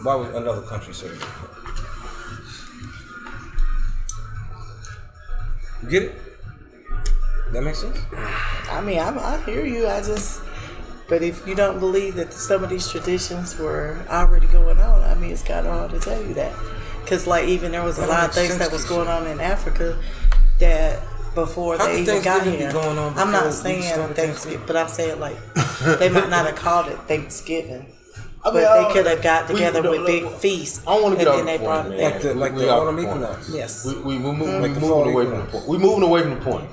Why would another country celebrate that? You get it? That makes sense? I mean, I hear you. But if you don't believe that some of these traditions were already going on, I mean, it's kind of hard to tell you that. Because, like, even there was a That lot of makes things sense that was to going you. on in Africa that before How they could even got Thanksgiving be here. going on I'm before not we saying started Thanksgiving, but I'm saying, like, they might not have called it Thanksgiving. But mean, they could have got we- together no, with no, big no. feasts. I don't want to get and off then the they brought point, it man. back. Like We the off autumn the point. equinox. Yes. We moving Like the away fall from the equinox. point. We moving away from the point.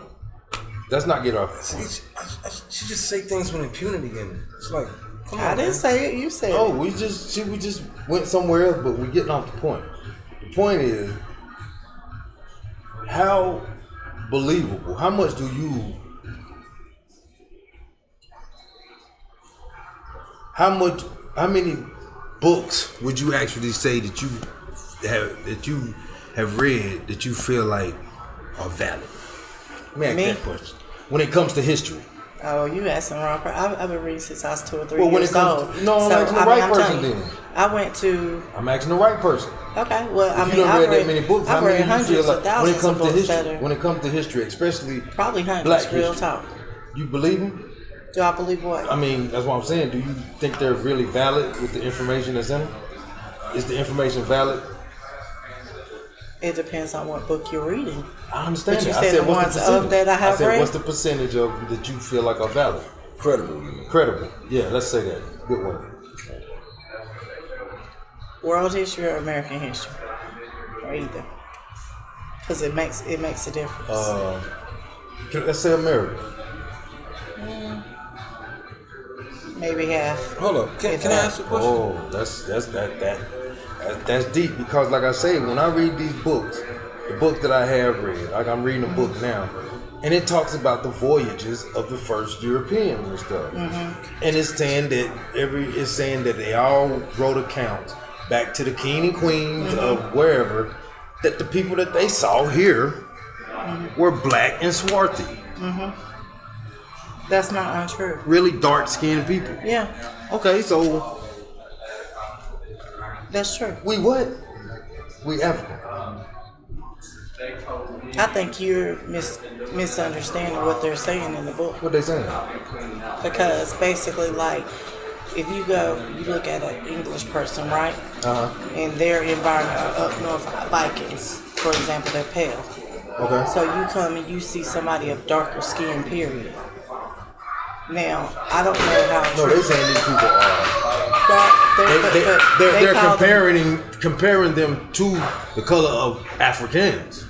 Let's not get off. See, she just say things with impunity in it. It's like, come on, I didn't man. say it. You said Oh, it. we just went somewhere else, but we're getting off the point. The point is, how believable? How much do you? How many books would you actually say that you have read that you feel like are valid? Let me ask Me? that question. When it comes to history. Oh, you asking the wrong person. I've been reading since I was 2 or 3 Well, when years it comes old. to- no, I'm asking the I right I'm person telling you, then. I went to. I'm asking the right person. Okay, well, I If mean, you don't I've read that many books, how I've many read do you hundreds feel of like when it thousands of comes to books that history? are When it comes to history, especially probably hundreds. Black Real history. talk. you believe them? Do I believe what? I mean, that's what I'm saying. Do you think they're really valid with the information that's in them? Is the information valid? It depends on what book you're reading. I understand But you that. said I said, the what's ones the percentage? of that I have said, read? what's the percentage of that you feel like are valid? Credible, you mean. Credible. Yeah, let's say that. Good one. world history or American history, or either, because it makes a difference. Let's say America. Maybe half. Hold up. Can I ask you a question? Oh, that's deep, because like I say, when I read these books, the book that I have read, like I'm reading a book now, and it talks about the voyages of the first Europeans and stuff, and it's saying that they all wrote accounts back to the king and queens of wherever, that the people that they saw here were black and swarthy. That's not untrue. Really dark-skinned people. Yeah, Okay, so that's true. we what? We African. I think you're misunderstanding what they're saying in the book, What they saying? because basically, like, if you look at an English person, right, and their environment up north, Vikings, for example, they're pale. Okay. So you come and you see somebody of darker skin, period. Now, I don't know how No, true they saying these people are. they They're call them- comparing them to the color of Africans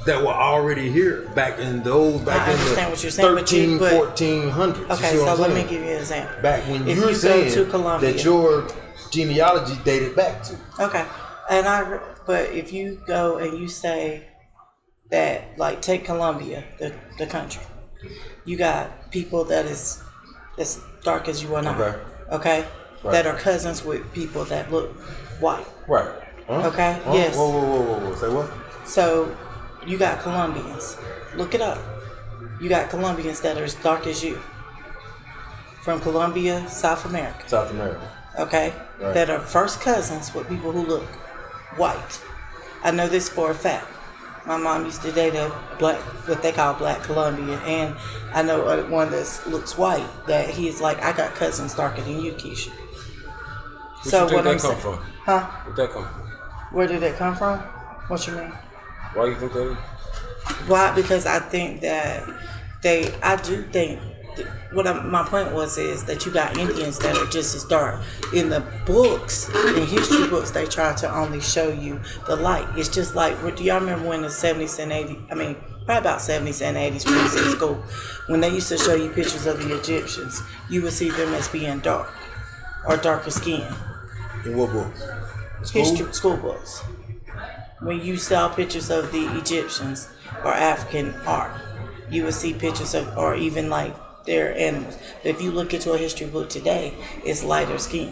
that were already here back in those I understand what you're saying, but 1400s. Okay, so let me give you an example. Back when if you're you saying go to Colombia, that your genealogy dated back to. okay, but if you go and you say that, like, take Colombia, the country, you got people that is as dark as you and I, okay, that are cousins with people that look white. Right. Huh? Okay. Huh? Yes. Whoa. Say what? So you got Colombians. Look it up. You got Colombians that are as dark as you. From Colombia, South America. South America. Okay? Right. That are first cousins with people who look white. I know this for a fact. My mom used to date a black, what they call black Colombian, and I know one that looks white, that he's like, I got cousins darker than you, Keisha. Where you think that come from? Huh? Where'd that come from? Where did it come from? What you mean? Why you think that is? Why? Because I think that I do think, my point is that you got Indians that are just as dark. In the books, in history books, they try to only show you the light. It's just like, do y'all remember when the 70s and 80s, probably about 70s and 80s when we was in school, when they used to show you pictures of the Egyptians, you would see them as being dark or darker skin. In what books? History school books. When you saw pictures of the Egyptians or African art, you would see pictures of, or even like their animals. But if you look into a history book today, it's lighter skin,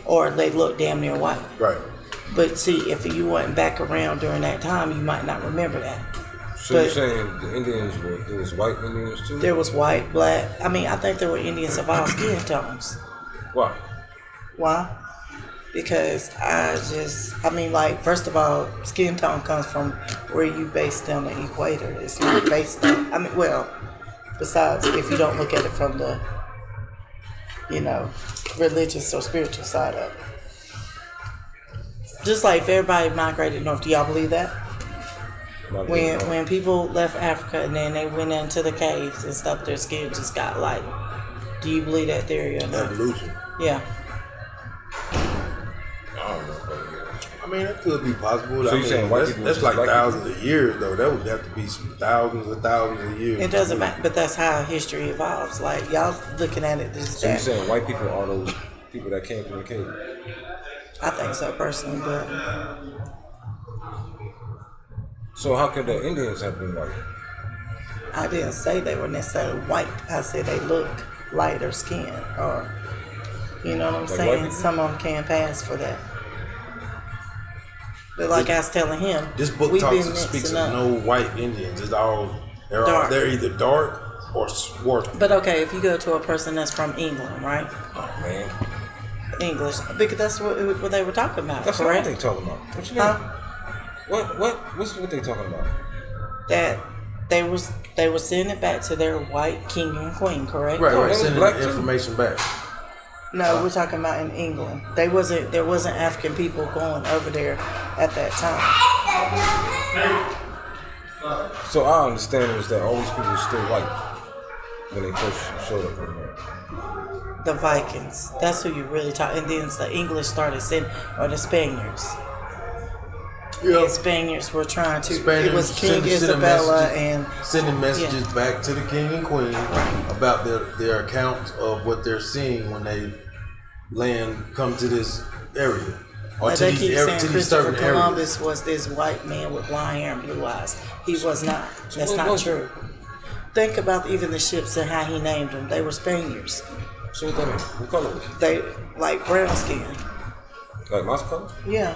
or they look damn near white. Right. But see, if you went back around during that time, you might not remember that. So you're saying the Indians there was white Indians too? There was white, black. I think there were Indians of all skin tones. Why? Why? Because first of all, skin tone comes from where you based on the equator. It's not based on, besides if you don't look at it from the, religious or spiritual side of it. Just like if everybody migrated north, do y'all believe that? When people left Africa and then they went into the caves and stuff, their skin just got light. Do you believe that theory or not? Evolution. Yeah. It could be possible. So you're saying white people that's just like black thousands of years, though. That would have to be some thousands of years. It doesn't matter, but that's how history evolves. Like, y'all looking at it this So you're that. saying white people are those people that came from the cave? I think so personally, but So how could the Indians have been white? I didn't say they were necessarily white. I said they look lighter skin, or you know what I'm Like white saying? people? Some of them can't pass for that. But like I was telling him, This book we've talks been and speaks mixing of up. no white Indians. It's all Dark. they're either dark or swarthy. But okay, if you go to a person that's from England, right? Oh man, English, because that's what they were talking about, that's not correct? what they talking about. What you mean? Huh? What's what they talking about? That they were sending it back to their white king and queen, correct? Right, they right. was Sending black the too. information back. No, we're talking about in England. There wasn't African people going over there at that time. So our understanding is that all these people were still white when they first showed up over there. The Vikings. That's who you really talk. And then the English started sending, or the Spaniards. Yeah. And Spaniards were trying to. Spaniards it was King sending Isabella messages- and sending messages back to the king and queen about their account of what they're seeing when they come to this area or like to they these, keep saying to these Christopher certain areas. Columbus was this white man with blonde hair and blue eyes. He was not. That's what not was true. Think about even the ships and how he named them. They were Spaniards. So what that mean? What color was it? They like brown skin. Like my color? Yeah.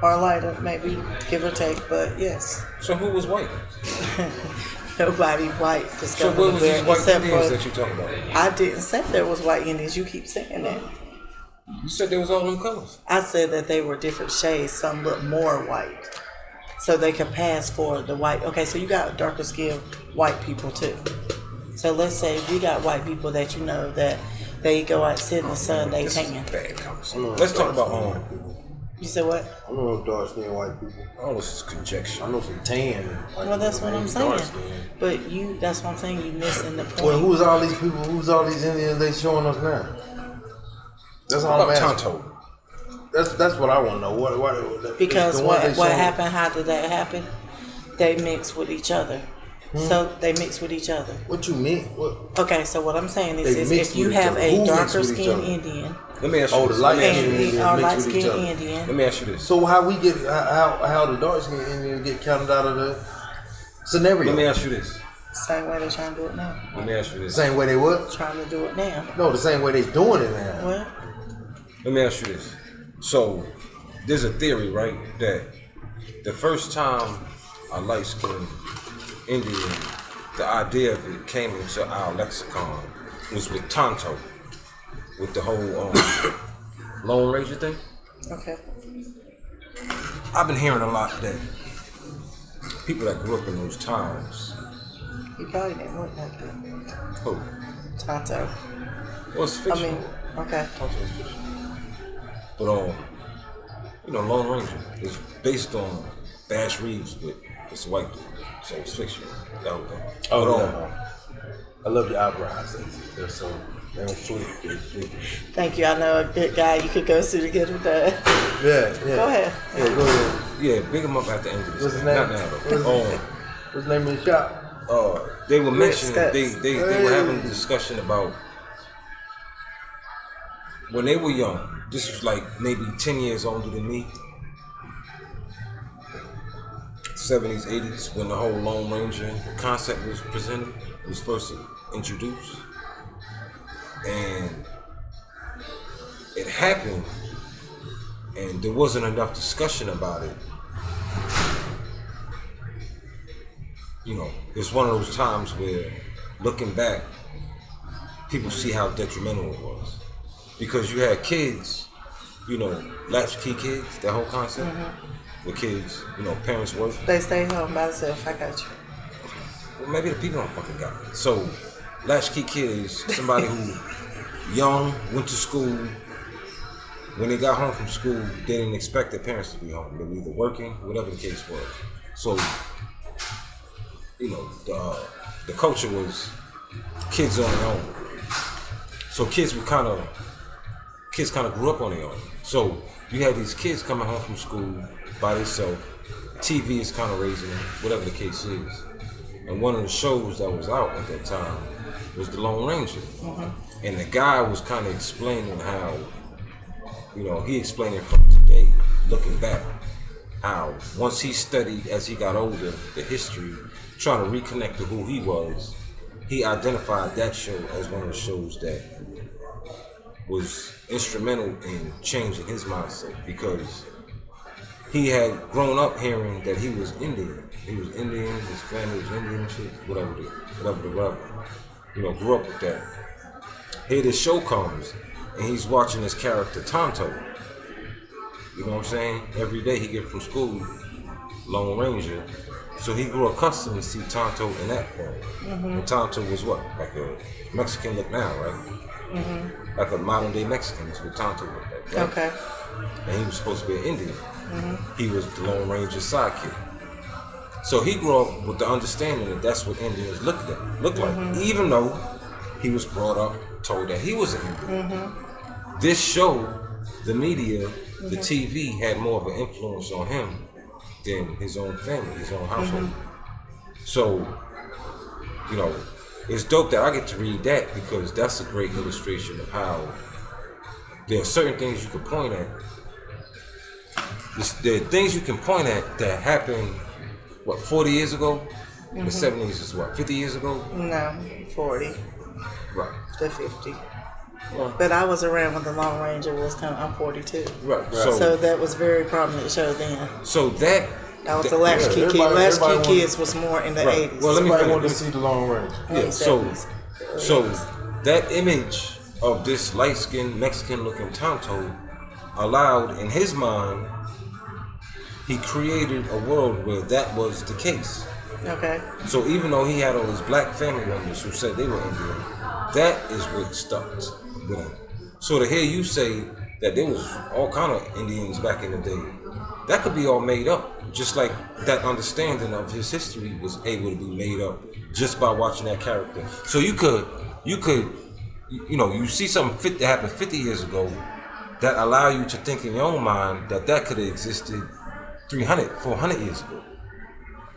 Or lighter, maybe, give or take, but yes. So who was white? Nobody white So discovered what was the these white except Indians for that you talking about? I didn't say there was white Indians. You keep saying that. You said there was all them colors. I said that they were different shades. Some look more white, so they could pass for the white. Okay, so you got darker skinned white people too. So let's say we got white people that you know that they go out, sit in the sun, they tan. Bad conversation. Let's talk about You said what? I know dark skinned white people. all this is conjecture. I know some tan. White Well, that's people, what I'm ain't dark saying. skinned. But that's what I'm saying. You missing the point. Well, who's all these people? Who's all these Indians they showing us now? That's all I'm About asking. Tonto. That's what I want to know. What Because the one they what showing- happened? How did that happen? They mix with each other. So they mix with each other. What you mean? What? Okay, so what I'm saying is, They mix if you with each have other. a Who mix darker with each skinned other? Indian Let me ask you Oh, this. the light Let me ask skin you this. Indians and a mix light with each skinned other. Let Indian, me ask you this. So how we get how the dark skinned Indians get counted out of the scenario? Let me ask you this. same way they're trying to do it now. Let me ask you this. Same way they what? Trying to do it now. No, the same way they doing it now. What? Let me ask you this. So, there's a theory, right, that the first time a light-skinned Indian, the idea of it came into our lexicon was with Tonto, with the whole Lone Ranger thing. Okay. I've been hearing a lot that people that grew up in those times, You probably didn't look like it. who? Tonto. Well, it's I fictional. mean, okay. Tonto is fictional. But you know, Lone Ranger is based on Bash Reeves, but it's a white dude, so it's fictional. That whole thing. Oh, But, yeah. I love your eyebrows. They're so they don't flick. They flick. Thank you. I know a good guy you could go to get with that. Yeah, yeah. Go ahead. Yeah, go ahead. Yeah, big him up at the end of this. What's his thing. name? Not now What's though. What's the name of the shop? They were mentioning Scutts. they were having a discussion about when they were young. This was like maybe 10 years older than me. 70s, 80s, when the whole Lone Ranger concept was presented, was first introduced. And it happened, and there wasn't enough discussion about it. You know, it's one of those times where, looking back, people see how detrimental it was. Because you had kids, you know, latchkey kids, that whole concept. With kids, you know, parents work. They stay home by themselves. I got you. Well, maybe the people don't fucking got it. So, latchkey kid is somebody who young, went to school. When they got home from school, they didn't expect their parents to be home. They were either working, whatever the case was. So, you know, the culture was kids on their own. So kids kind of grew up on their own. So you had these kids coming home from school by themselves. TV is kind of raising them, whatever the case is. And one of the shows that was out at that time was The Lone Ranger. And the guy was kind of explaining how, you know, he explained it from today, looking back, how once he studied as he got older, the history, trying to reconnect to who he was, he identified that show as one of the shows that was instrumental in changing his mindset, because he had grown up hearing that he was Indian. He was Indian, his family was Indian and shit, whatever, you know, grew up with that. Here this show comes, and he's watching this character, Tonto. You know what I'm saying? Every day he get from school, Lone Ranger. So he grew accustomed to see Tonto in that form. And Tonto was what? Like a Mexican look now, right? Like a modern day Mexican is what Tonto looked like, right? Okay. And he was supposed to be an Indian. He was the Lone Ranger's sidekick. So he grew up with the understanding that that's what Indians look like. Even though he was brought up, told that he was an Indian. This show, the media, the TV had more of an influence on him than his own family, his own household. So, you know, it's dope that I get to read that because that's a great illustration of how there are certain things you can point at. There are things you can point at that happened, 40 years ago? In the 70s is 50 years ago? No, 40 Right. to 50. Well, But I was around when the Lone Ranger was coming. I'm 42. right. So that was very prominent show then. So that That was the Latchkey Kid. everybody Latchkey wanted- Kids was more in the Right. 80s. Well, let me Everybody finish. wanted to see the Lone Ranger. Yeah, so that image of this light-skinned Mexican-looking Tonto allowed, in his mind, he created a world where that was the case. Okay. So even though he had all his black family members who said they were Indian, that is what stuck with him. So to hear you say that there was all kind of Indians back in the day, that could be all made up. Just like that understanding of his history was able to be made up just by watching that character. So you could, you see something that happened 50 years ago that allow you to think in your own mind that could have existed 300, 400 years ago.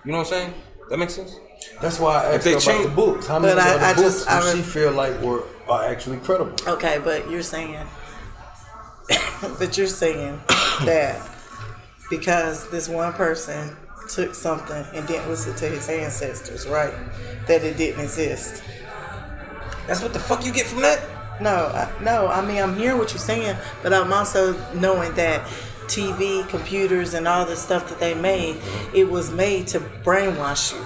You know what I'm saying? That makes sense? That's why I asked they her about change- the books. How many But of the I books just- I does she was- feel like are actually credible? Okay, but you're saying that because this one person took something and didn't listen to his ancestors, right? That it didn't exist. That's what the fuck you get from that? No. I mean, I'm hearing what you're saying, but I'm also knowing that TV, computers, and all the stuff that they made, it was made to brainwash you.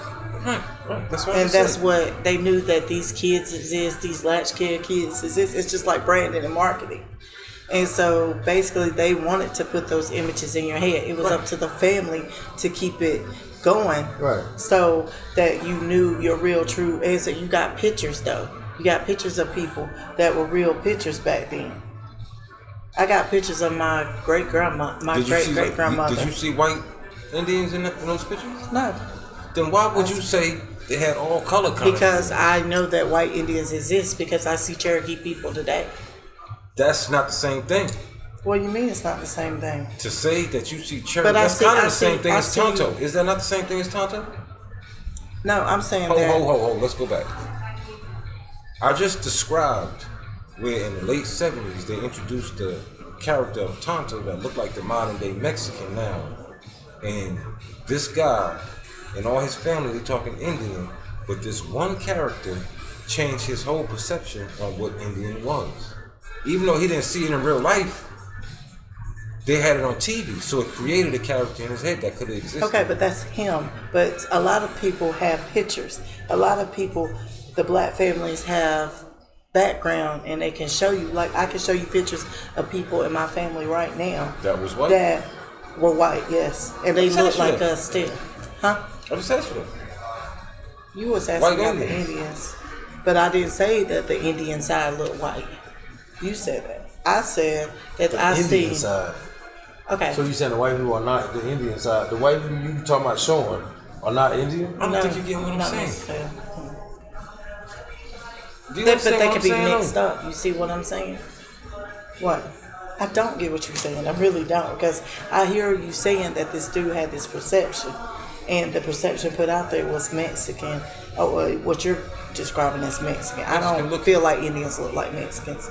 Right. That's what And that's what they knew, that these kids exist, these latchkey kids exist. It's just like branding and marketing. And so basically they wanted to put those images in your head. It was up to the family to keep it going. Right. So that you knew your real true answer. You got pictures though. You got pictures of people that were real pictures back then. I got pictures of my great grandma, great grandmother. Did you see white Indians in those pictures? No. Then why would you say they had all color kind Because I know that white Indians exist because I see Cherokee people today. That's not the same thing. What do you mean it's not the same thing? To say that you see Cherokee, But I that's see- kind of I the same see- thing I as see- Tonto. Is that not the same thing as Tonto? No, I'm saying Ho, that. ho. Let's go back. I just described where in the late 70s they introduced the character of Tonto that looked like the modern day Mexican now. And this guy and all his family, they're talking Indian, but this one character changed his whole perception on what Indian was. Even though he didn't see it in real life, they had it on TV, so it created a character in his head that could have existed. Okay, but that's him. But a lot of people have pictures. A lot of people, the black families have background and they can show you, like I can show you pictures of people in my family right now That was white? that were white, yes. And they look like us still. Huh? I just asked for that. You was asking White about the Indians. Indians. But I didn't say that the Indian side looked white. You said that. I said that I Indian see. side. Okay. So you saying the white people are not the Indian side? The white people you talking about showing are not Indian? I don't think you get what I'm not saying. necessarily. Do you But understand they what can I'm be saying, mixed though? up. You see what I'm saying? What? I don't get what you're saying. I really don't. Because I hear you saying that this dude had this perception. And the perception put out there was Mexican. Oh, well, what you're describing as Mexican. I Mexican don't look- feel like Indians look like Mexicans.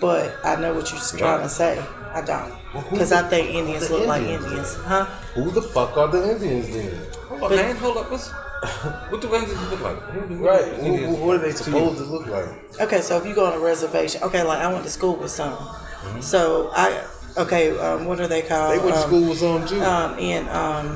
But I know what you're trying to say. I don't. Because I think Indians the look like Indians? Indians. Huh? Who the fuck are the Indians then? Hold up, man. Hold up. What do Indians look like? Who Right. do Indians What are they to you? supposed to look like? Okay, so if you go on a reservation, okay, like I went to school with some. So what are they called? They went to school with some too. In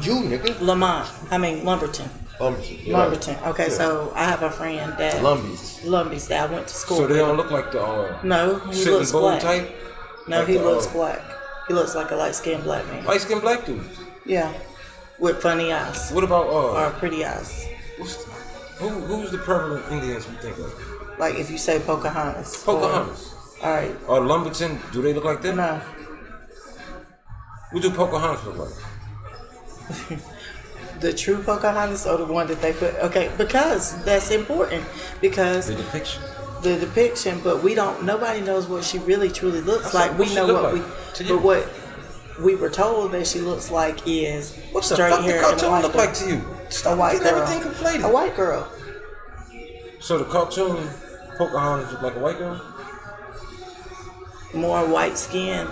You nigga. Lumberton. Lumberton. Okay, so I have a friend that Lumbies that I went to school So with. they don't look like the No, he sitting looks bull black. type? No, Like he the, looks black. He looks like a light skinned black man. Light skinned black dudes. Yeah. With funny eyes. What about Or pretty eyes. who's the prevalent Indians we think of? Like if you say Pocahontas. Pocahontas. Alright. Or Lumberton, do they look like that? No. What do Pocahontas look like? The true Pocahontas or the one that they put? Okay, because that's important. Because The depiction. the depiction, but we don't. Nobody knows what she really truly looks like. what We she know look what like to you? but what we were told that she looks like is What the straight fuck the hair and a cartoon white look girl. like to you? A Stop white getting girl. everything conflated. A white girl. So the cartoon Pocahontas look like a white girl? More white skin,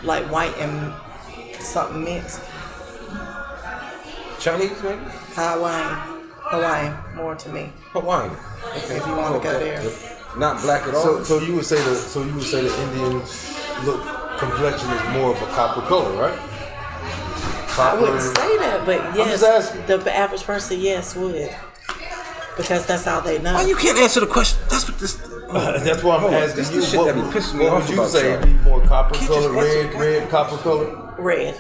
like white and something mixed. Chinese maybe? Hawaiian, more to me. Hawaiian. Okay. If you wanna go there. Not black at all. So you would say the Indians look complexion is more of a copper color, right? I wouldn't say that, but yes, just asking. the average person, yes, would. Because that's how they know. Why you can't answer the question? That's what this. That's why I'm asking This you. the shit that be pissing me what off would you about say? y'all. Be more copper Can't color, just answer red, copper color. Red.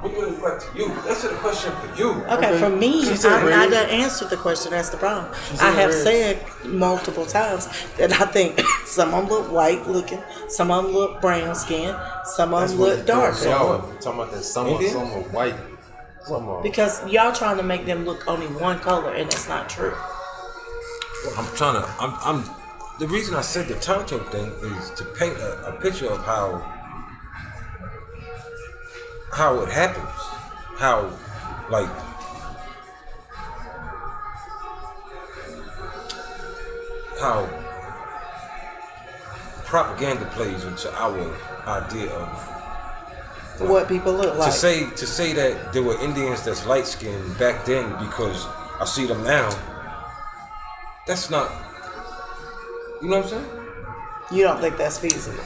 What do you look like to you? Answer the question for you. Okay, for me, She said I red. done answered the question. That's the problem. said I have red. said multiple times that I think some of them look white looking, some of them look brown skin, some of them look darker. Y'all talking about that some Indian? of white. Some of Because y'all trying to make them look only one color, and that's not true. I'm the reason I said the tonto thing is to paint a picture of how it happens. How, like, how propaganda plays into our idea of What people look like. to say that there were Indians that's light skinned back then because I see them now. That's not. You know what I'm saying? You don't think that's feasible?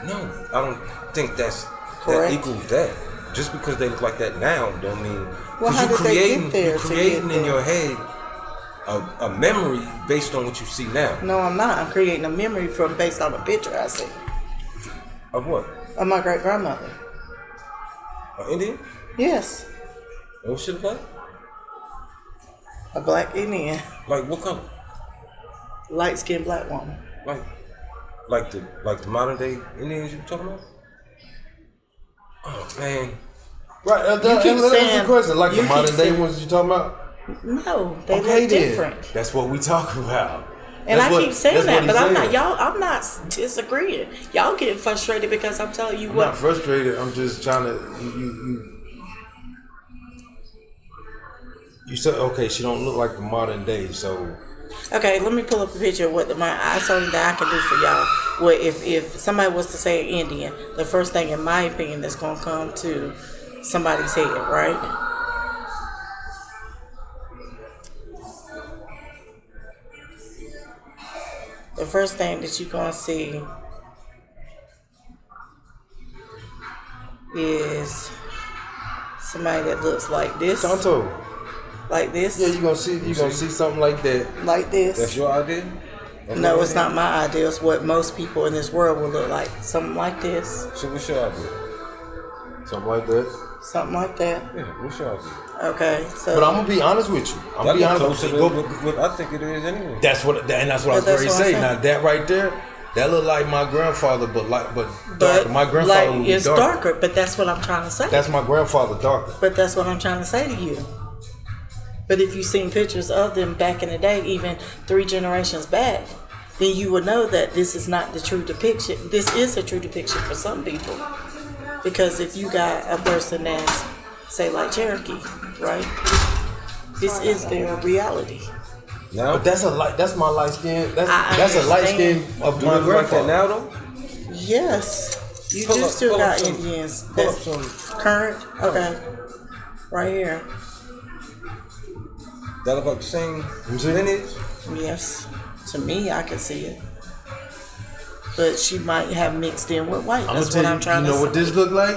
No, I don't think that Correct. equals that. Just because they look like that now don't mean Well, how you're did they get there you're to creating get in there? your head a memory based on what you see now. No, I'm not. I'm creating a memory from based on a picture I see Of what? of my great grandmother. An Indian? Yes, What shit like? a black Indian, Like what color? light skinned black woman. Like the modern day Indians you talking about? Oh man. Right, keep that's the saying- question. Like you the keep modern day saying- ones you talking about? No, they Okay, look then. different. That's what we talking about. And That's I what- keep saying that's that, what but he I'm not said. y'all. I'm not disagreeing. Y'all getting frustrated because I'm telling you I'm what. not frustrated. I'm just trying to. You said okay. She don't look like the modern day, so Okay, let me pull up a picture of what that's something that I can do for y'all. What if somebody was to say Indian, the first thing in my opinion that's gonna come to somebody's head, right? The first thing that you're gonna see is somebody that looks like this, Tonto. like this, Yeah, you gonna see something like that. like this. That's your idea? That's No, your it's idea? not my idea. It's what most people in this world will look like. Something like this. So what's your idea? Something like that. Something like that. Yeah, what's your idea? Okay, so But I'm gonna be honest with you. I'm That gonna be look honest closer with to you. what I think it is anyway. That's what I was But that's ready to what I'm say. saying. Now that right there, that look like my grandfather, but darker. but My grandfather like would be it's darker. But that's what I'm trying to say. That's my grandfather darker. But that's what I'm trying to say to you. But if you've seen pictures of them back in the day, even 3 generations back, then you would know that this is not the true depiction. This is a true depiction for some people. Because if you got a person that's, say, like Cherokee, right? This is their reality. Now, But that's my light skin. I That's a light skin understand. of do my it like that grandfather. now though? Yes. You Pull do up- still pull up got some- Indians. pull up That's some- current. Okay. Right here. That look like the same see? lineage? Yes. To me, I can see it. But she might have mixed in with white. I'm That's gonna what tell I'm trying you know to what say. this look like?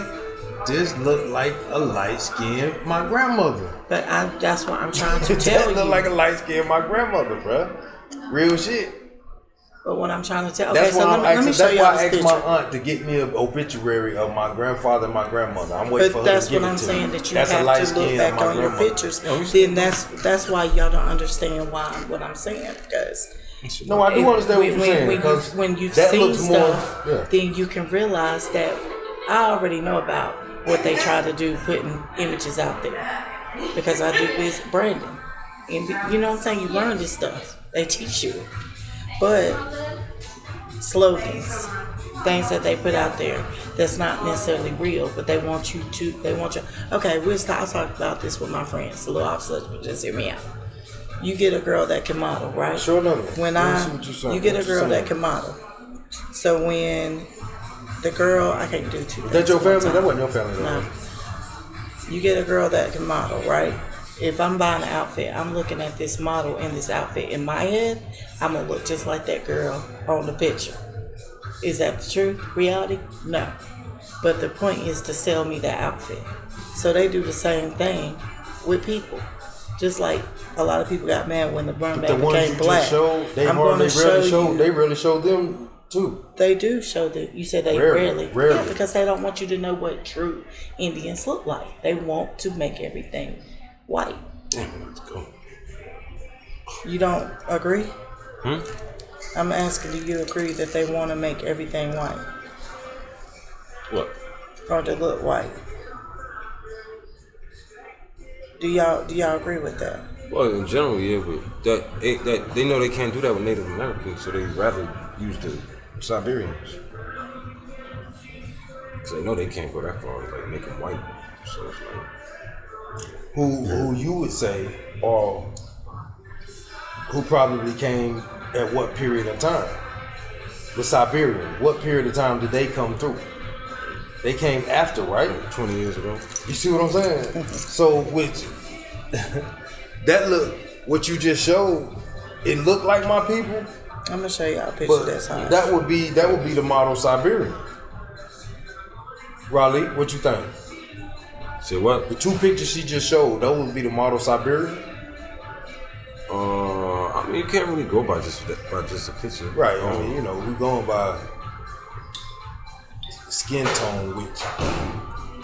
This look like a light skin my grandmother. But that's what I'm trying to That tell look you. like a light skin my grandmother, bruh. Real shit. But what I'm trying to tell. Okay, That's so why let me show that's y'all why I this asked picture. my aunt to get me an obituary of my grandfather and my grandmother. I'm waiting for But her that's to give what it I'm to saying, me. that you That's a have light to skin look of back my on your grandmother. pictures. Then that's why y'all don't understand what I'm saying, because No, I do understand what you're saying. Because when you've that seen looks more. stuff, Yeah. then you can realize that I already know about what they try to do, putting images out there, because I do this branding, and you know what I'm saying. You learn this stuff. They teach you. But slogans, things that they put out there that's not necessarily real, but they want you. Okay, I talked about this with my friends, the little officers, but just hear me out. You get a girl that can model, right? Sure enough. You get a girl that can model. So when the girl, I can't do two things. That your family? That wasn't your family. No. You get a girl that can model, right? If I'm buying an outfit, I'm looking at this model in this outfit. In my head, I'm going to look just like that girl on the picture. Is that the truth? Reality? No. But the point is to sell me that outfit. So they do the same thing with people. Just like a lot of people got mad when the burn bag became black. They rarely show them too. They do show that. You said they rarely. Yeah, because they don't want you to know what true Indians look like. They want to make everything white. Damn, let's go. You don't agree? I'm asking, do you agree that they want to make everything white? What? Or to look white? Do y'all agree with that? Well, in general, yeah, but that they know they can't do that with Native Americans, so they rather use the Siberians. Because they know they can't go that far, like make them white. So it's like, who you would say, or who probably came at what period of time? The Siberians. What period of time did they come through? They came after, right? 20 years ago. You see what I'm saying? So that look, what you just showed, it looked like my people. I'm gonna show y'all a picture that's hot. That would be the model Siberian. Raleigh, what you think? Say what? The two pictures she just showed, that would be the model Siberian. I mean, you can't really go by just a picture, right? I mean, we're going by skin tone, which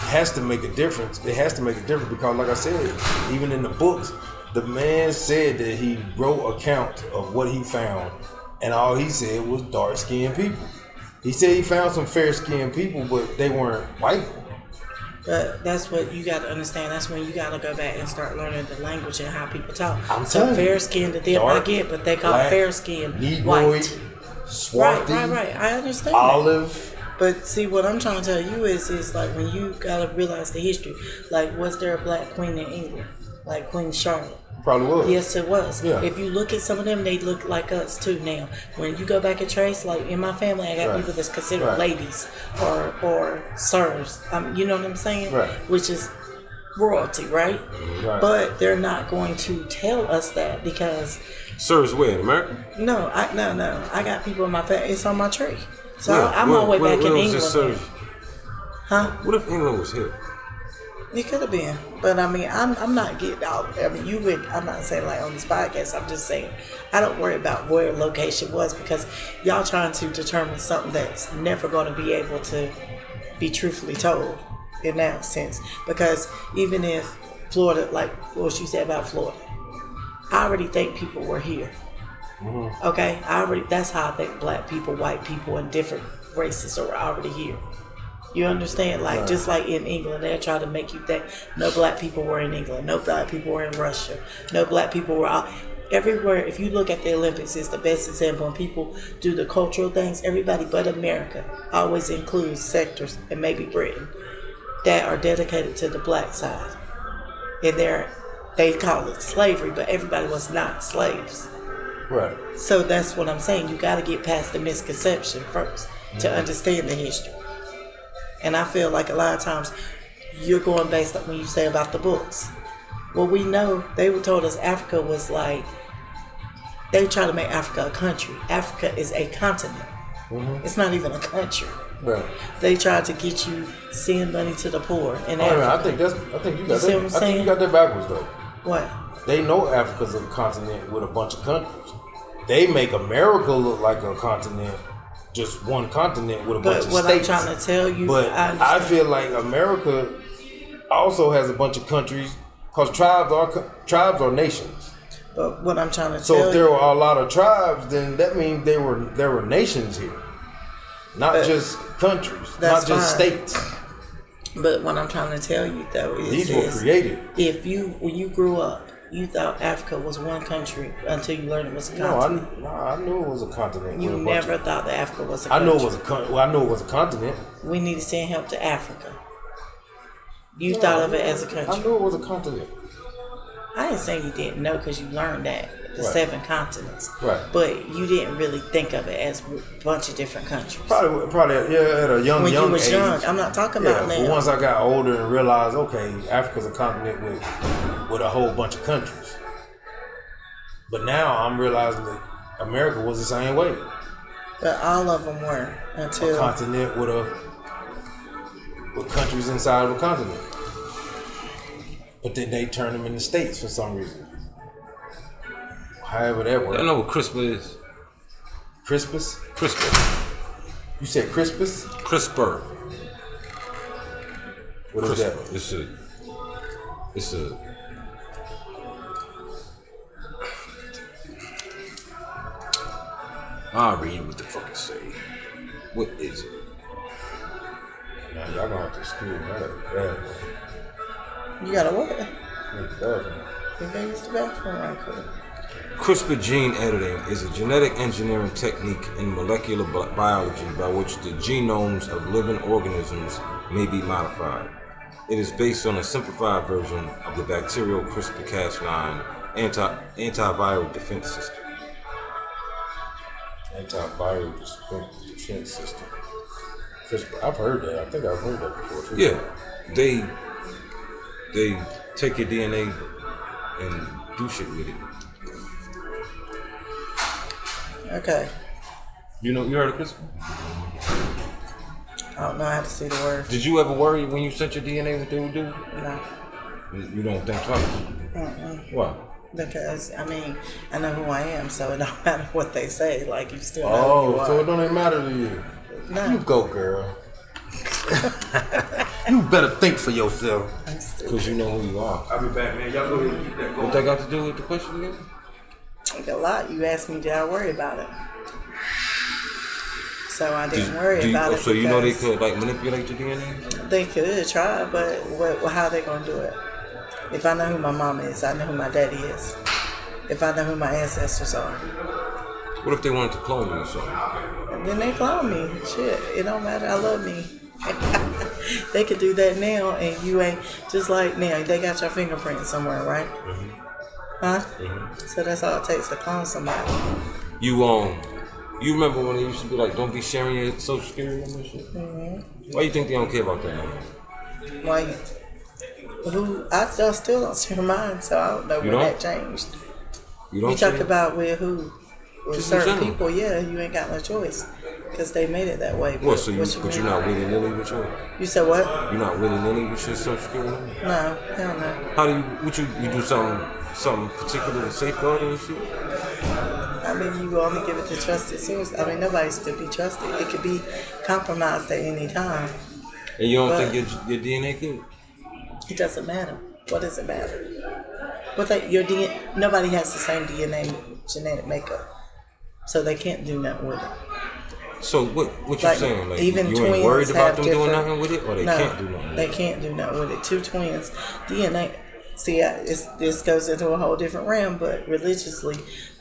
has to make a difference. It has to make a difference because, like I said, even in the books, the man said that he wrote account of what he found, and all he said was dark-skinned people. He said he found some fair-skinned people, but they weren't white. But that's what you got to understand. That's when you got to go back and start learning the language and how people talk. I'm so telling fair skin to them, I get, but they call fair skin white. Swarthy, right. I understand. Olive. That. But see, what I'm trying to tell you is like when you got to realize the history. Like, was there a black queen in England? Like Queen Charlotte? Probably was. Yes, it was. Yeah. If you look at some of them, they look like us too now. When you go back and trace, like in my family, I got people that's considered ladies or sirs. You know what I'm saying? Right. Which is royalty, right? But they're not going to tell us that because... Sirs where, in America? No. I got people in my family. It's on my tree. So I'm all the way back in England. Huh? What if England was here? It could have been, but I mean, I'm not getting out. I mean, I'm not saying like on this podcast. I'm just saying I don't worry about where location was because y'all trying to determine something that's never going to be able to be truthfully told in that sense. Because even if Florida, like what you said about Florida, I already think people were here. Mm-hmm. Okay, that's how I think black people, white people, and different races are already here. You understand? Like, just like in England, they try to make you think no black people were in England, no black people were in Russia, no black people were out. Everywhere, if you look at the Olympics, it's the best example. When people do the cultural things, everybody but America always includes sectors, and maybe Britain, that are dedicated to the black side. And they call it slavery, but everybody was not slaves. Right. So that's what I'm saying. You got to get past the misconception first to understand the history. And I feel like a lot of times you're going based on when you say about the books. Well, we know they were told us Africa was like, they try to make Africa a country. Africa is a continent. Mm-hmm. It's not even a country. Right. They tried to get you send money to the poor in Africa. I think you got that. I think you got that backwards though. What? They know Africa's a continent with a bunch of countries. They make America look like a continent. Just one continent with a bunch of states. But what I'm trying to tell you, but I feel like America also has a bunch of countries because tribes are nations. But what I'm trying to tell you, so if there were a lot of tribes, then that means there were nations here, not just countries, not just states. But what I'm trying to tell you though is these were created. When you grew up You thought Africa was one country until you learned it was a No, continent. I knew it was a continent. You with a bunch never of- thought that Africa was a I country. know it was a well, I know it was a continent. We need to send help to Africa. You thought of it as a I country. knew it was a continent. I didn't say you didn't know because you learned that the Right. 7 continents. Right. But you didn't really think of it as a bunch of different countries. Probably, yeah, at a young When you was age. young, I'm not talking Yeah, about but now. once I got older and realized, okay, Africa's a continent with a whole bunch of countries. But now I'm realizing that America was the same way. But all of them were A until continent with countries inside of a continent. But then they turn them into states for some reason. However that works. I know what CRISPR is. Crispus? CRISPR. You said Crispus? CRISPR. What is that? CRISPR. It's a. I'll read what the fuck it say. What is it? Nah, y'all gonna have to excuse me. I got you gotta what? bad. You gotta use the bathroom right quick. CRISPR gene editing is a genetic engineering technique in molecular biology by which the genomes of living organisms may be modified. It is based on a simplified version of the bacterial CRISPR-Cas9 antiviral defense system. Antiviral defense system. CRISPR. I've heard that. I think I've heard that before too. Yeah, they take your DNA and do shit with it. Okay. You heard of CRISPR? I don't know how to see the word. Did you ever worry when you sent your DNA what they would do? No. You don't think twice? Why? Because, I mean, I know who I am, so it don't matter what they say. Like, you still know who you Oh, so are. it don't even matter to you. No. You go, girl. You better think for yourself. I'm stupid. Because you know who you are. I'll be back, man. Y'all go ahead and keep that What that got to do with the question again? Like a lot. You asked me, did I worry about it? So I didn't worry about it. So you know they because could like manipulate your DNA? They could try, but how are they going to do it? If I know who my mom is, I know who my daddy is. If I know who my ancestors are, What if they wanted to clone you or something? and then they clone me. Shit, it don't matter. I love me. They could do that now, and you ain't just like now. They got your fingerprint somewhere, right? Huh? So that's all it takes to clone somebody. You remember when they used to be like, don't be sharing your social security number and shit? Why you think they don't care about that now? Why? Who? I still don't share mine, so I don't know You when don't? that changed. You don't You talk share? about with who? With Just in certain general. people, yeah, you ain't got no choice because they made it that way. What, so What but you're mean? not willy-nilly with your, You said what? you're not willy-nilly with your social security number? No, hell no. How do you do something particular to safeguard it and shit? I mean, you only give it to trusted sources. I mean, nobody's to be trusted. It could be compromised at any time. And you don't But- think your DNA could? It doesn't matter. What does it matter? Your DNA, nobody has the same DNA genetic makeup, so they can't do nothing with it. So what you Like, saying? Like even you twins ain't worried about have them doing different- nothing with it, or they No, can't do nothing with they it? can't do nothing with it. Two twins, DNA. See, this goes into a whole different realm, but religiously,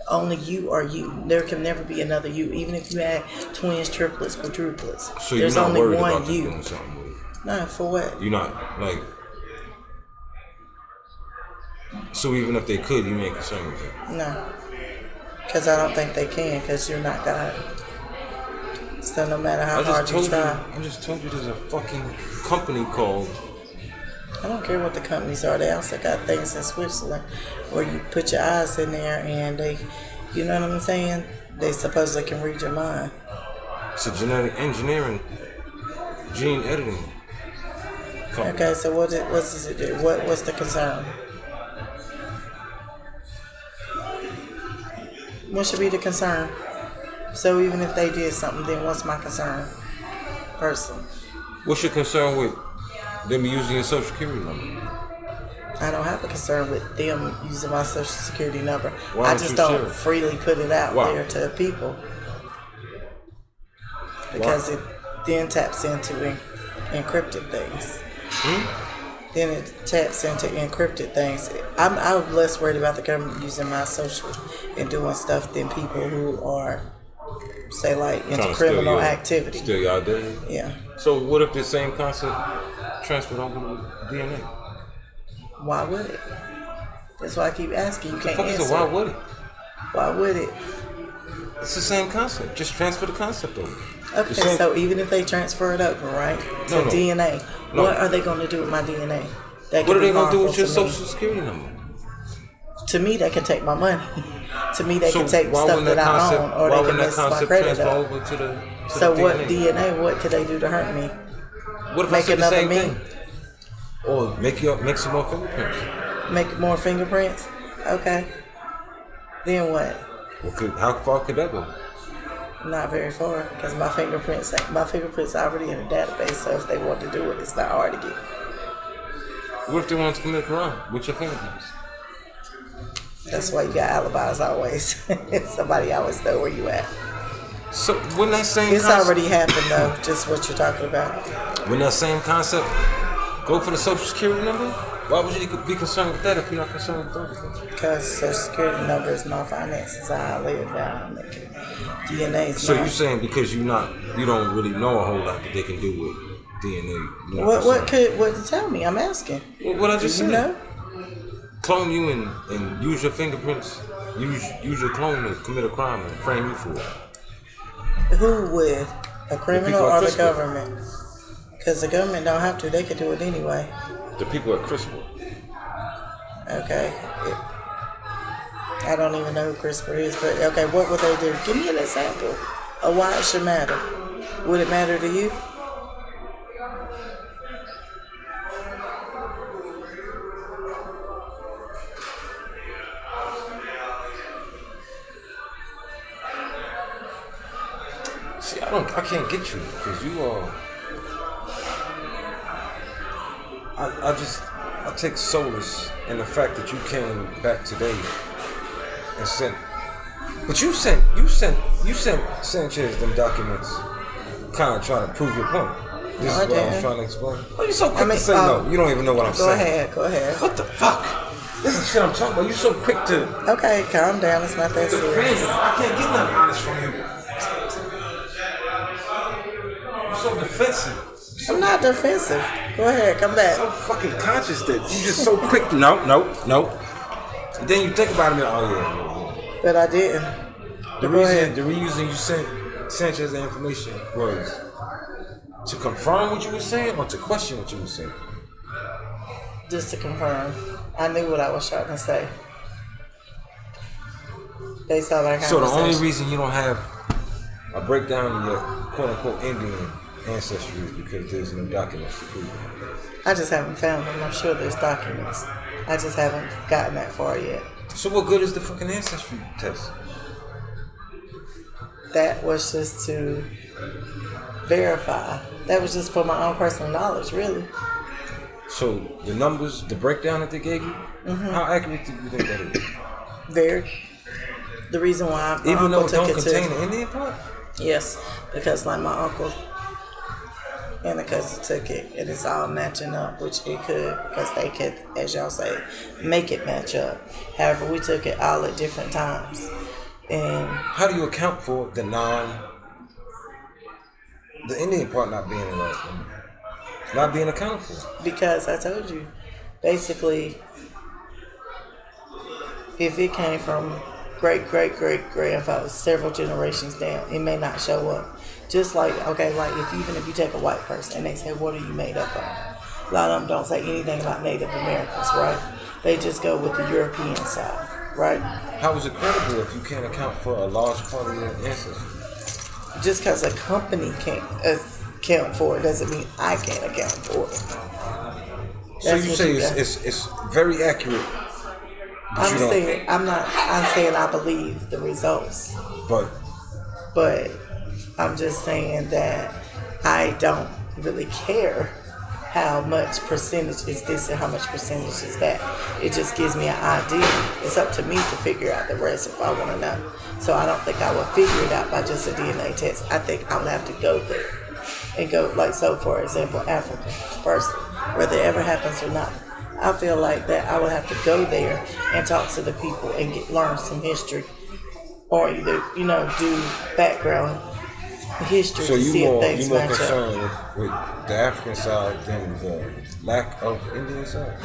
only you are you. There can never be another you, even if you had twins, triplets, quadruplets. So you're There's not only worried one about them you. doing something with it? No, for what? You're not like. So even if they could, you ain't concerned with it. No, because I don't think they can. Because you're not God. So no matter how hard you try, I just told you there's a fucking company called. I don't care what the companies are. They also got things in Switzerland where you put your eyes in there and they, you know what I'm saying? They supposedly can read your mind. It's a genetic engineering, gene editing company. Okay, so what does it do? What's the concern? What should be the concern? So even if they did something, then what's my concern? Personally, What's your concern with them using your social security number? I don't have a concern with them using my social security number. Why I don't just you don't share it? freely put it out Why? there to people because it then taps into encrypted things. then it taps into encrypted things. I'm less worried about the government using my social and doing stuff than people who are, say, like into Trying to criminal steal your- activity. Steal your identity. Yeah. So what if the same concept transferred over to DNA? Why would it? That's why I keep asking. You can't Fuck is it? answer. Why would it? Why would it? It's the same concept. Just transfer the concept over. Okay, The same- so even if they transfer it over, right, to No. DNA, No. what are they going to do with my DNA? That What could are be they gonna do with harmful your to me. social security number? To me, they can take my money. To me, they So can take why stuff wouldn't that I concept? own, or Why they can wouldn't that mess my concept credit transfer up. over to the? To So the what DNA? what could they do to hurt me? What if Make I said the another same me? thing? Or make some more fingerprints. Make more fingerprints? Okay. Then what? How far could that go? Not very far, because my fingerprints are already in a database. So if they want to do it, it's not hard to get. What if they want to commit a crime with your fingerprints? That's why you got alibis always. Somebody always know where you at. So when that same It's concept, already happened though. Just what you're talking about. when that same concept go for the social security number, why would you be concerned with that if you're not concerned with everything? Because social security number is my finances. How I live now. DNA is So not. you saying because you don't really know a whole lot that they can do with DNA? You're not What concerned. what tell me? I'm asking. Well, what I just Do said. you know? Clone you and use your fingerprints. Use your clone to commit a crime and frame you for it. Who would? A criminal people at or the CRISPR. government? Because the government don't have to. They could do it anyway. The people at CRISPR. Okay. I don't even know who CRISPR is, but okay, what would they do? Give me an example of why it should matter. Would it matter to you? See, I can't get you because you are. I take solace in the fact that you came back today and sent. But you sent Sanchez them documents, kind of trying to prove your point. This No, is what I was didn't. trying to explain. Oh, you so quick to say oh, no. You don't even know what I'm Go saying. ahead. Go ahead. What the fuck? This is shit I'm talking about. You so quick to. Okay, calm down. It's not that serious. I can't get nothing honest from you. You're so defensive. I'm not defensive. Go ahead. Come back. So fucking conscious that you just so quick. No. And then you think about it. And, oh yeah. But I didn't. The Go ahead. reason you sent Sanchez the information was to confirm what you were saying or to question what you were saying. Just to confirm, I knew what I was trying to say. Based on our So the only conversation. reason you don't have a breakdown of your quote unquote Indian ancestry is because there's no documents to prove it. I just haven't found them. I'm sure there's documents. I just haven't gotten that far yet. So what good is the fucking ancestry test? That was just to verify. That was just for my own personal knowledge, really. So the numbers, the breakdown that they gave you, how accurate do you think that is? Very. The reason why my Even though uncle it took don't it contain to the Indian part? yes, because like my uncle and the cousin took it, and it's all matching up, which it could, because they could, as y'all say, make it match up. However, we took it all at different times, and How do you account for the Indian part not being not being accounted for? because I told you, basically, if it came from great grandfather several generations down, it may not show up. Just like, okay, like even if you take a white person and they say, what are you made up of? A lot of them don't say anything about Native Americans, right? They just go with the European side, right? How is it credible if you can't account for a large part of your ancestry? Just because a company can't account for it doesn't mean I can't account for it. So That's you what say you got. it's very accurate, but I'm you don't. saying I'm saying I believe the results. But I'm just saying that I don't really care how much percentage is this and how much percentage is that. It just gives me an idea. It's up to me to figure out the rest if I want to know. So I don't think I would figure it out by just a DNA test. I think I would have to go there and go, like, so for example, African person. whether it ever happens or not. I feel like that I would have to go there and talk to the people and learn some history, or either do background history So to see if things more match up. concerned with the African side than the lack of Indian side?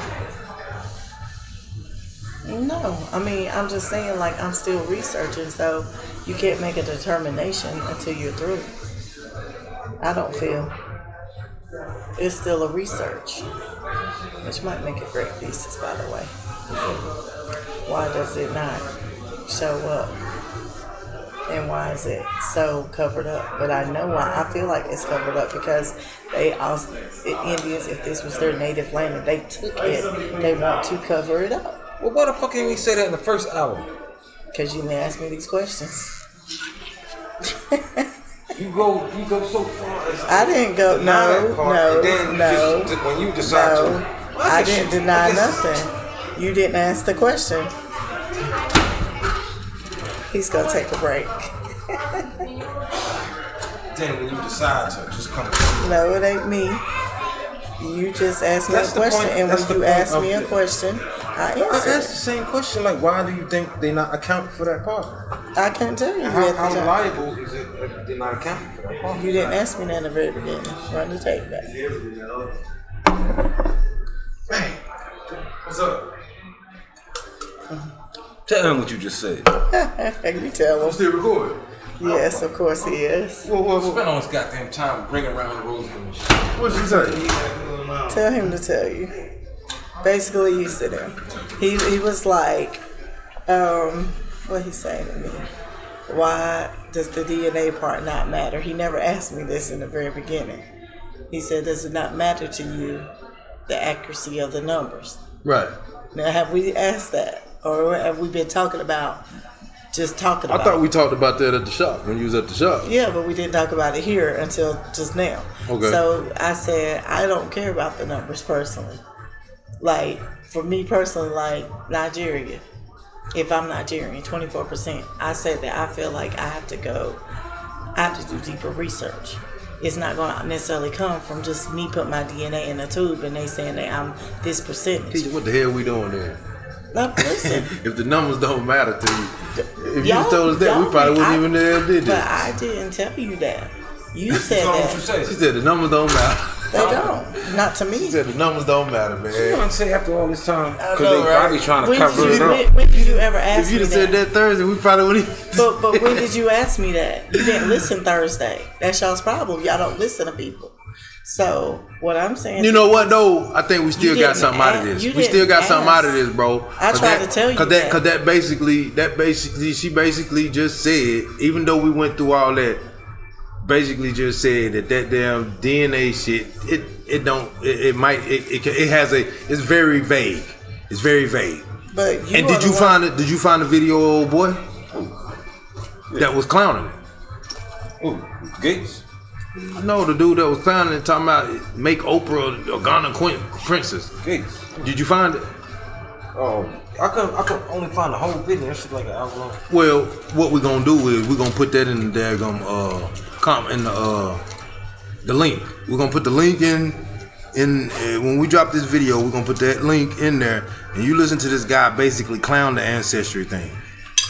No, I mean, I'm just saying, like, I'm still researching, so you can't make a determination until you're through. I don't feel. It's still a research, which might make a great thesis, by the way. Why does it not show up? And why is it so covered up? But I know why. I feel like it's covered up because the Indians, if this was their native land and they took it, they want to cover it up. Well, why the fuck didn't you say that in the first hour? Because you didn't ask me these questions. You go so far. I didn't go. No. When you decide to, I didn't deny nothing. You didn't ask the question. He's gonna take a break. then when you decide to just come. No, it ain't me. You just asked me a question, and when you ask me a question, I I asked answer. the same question. Like, why do you think they not account for that part? I can't tell you. How reliable is it if they're not accounting for that part? You didn't ask me that in the very beginning. Run the tape back. Hey, what's up? Tell him what you just said. You tell him. Still recording. Yes, of course he is. Spend all this goddamn time bringing around the roses and shit. What'd you say? Tell him to tell you. Basically, you sit there. He was like, what he saying to me? Why does the DNA part not matter? He never asked me this in the very beginning. He said, does it not matter to you the accuracy of the numbers? Right. Now, have we asked that? Or have we been talking about just talking about I thought we talked about that at the shop when you was at the shop. Yeah, but we didn't talk about it here until just now. Okay. So I said, I don't care about the numbers personally. Like, for me personally, like Nigeria, if I'm Nigerian, 24%, I said that I feel like I have to do deeper research. It's not going to necessarily come from just me putting my DNA in a tube and they saying that I'm this percentage. What the hell we doing there? Now, listen. If the numbers don't matter to you, if you Y'all- told us that, we y'all probably think wouldn't even have did But this. I didn't tell you that. You said That's all what you that. say. She said the numbers don't matter. They don't. Not to me. She said the numbers don't matter, You man. don't say after all this time. I Because know, they right? probably trying to When cover did it you, up. when did you ever ask If me you'd have that? said that Thursday, we probably wouldn't even. But when did you ask me that? You didn't listen Thursday. That's y'all's problem. Y'all don't listen to people. So what I'm saying, You know what though? I think we still You got didn't something out of ask- this. you We still didn't got something out of ask. this, bro. I tried to tell you that. Cause that basically, she basically just said, even though we went through all that, basically just said that damn DNA shit, it's very vague. It's very vague. but you And are did the you one- find it? Did you find the video, old boy? That was clowning it. Ooh, Gates? No, the dude that was clowning it, talking about make Oprah a Ghana princess. Gates. Did you find it? Oh, I could only find the whole video. That shit like an hour long. Well, what we're gonna do is we're gonna put that in the daggum the link. We're gonna put the link in when we drop this video. We're gonna put that link in there, and you listen to this guy basically clown the ancestry thing.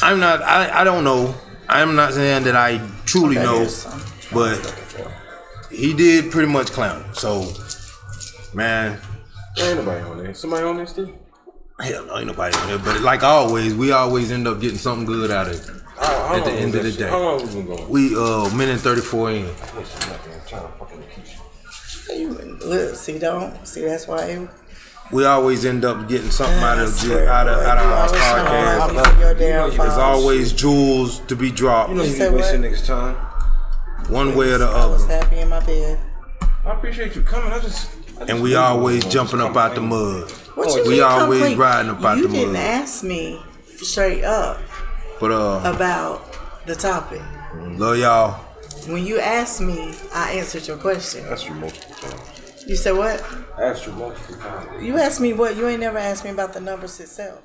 I don't know. I'm not saying that I truly Okay, know, here's some. but he did pretty much clown it. So, man, There ain't nobody on there. Somebody on there still? hell no, ain't nobody on there. But like always, we always end up getting something good out of it. How At the long end was of the that shit? day. How long we been going? We minute 34 in. I'm trying to fucking keep you. Look, see, that's why. We always end up getting something out I of swear, our boy, you always podcast. trying to your damn There's phone. always jewels to be dropped, You know you said be wasting what? niggas' time. one way or the I was other. happy in my bed. I appreciate you coming. I just And we always jumping up out the mud. What you We mean always complain? riding up out You the didn't mud. ask me straight up But about the topic. love y'all. When you asked me, I answered your question. asked you multiple times. You said what? I asked you multiple times. You asked me what? You ain't never asked me about the numbers itself.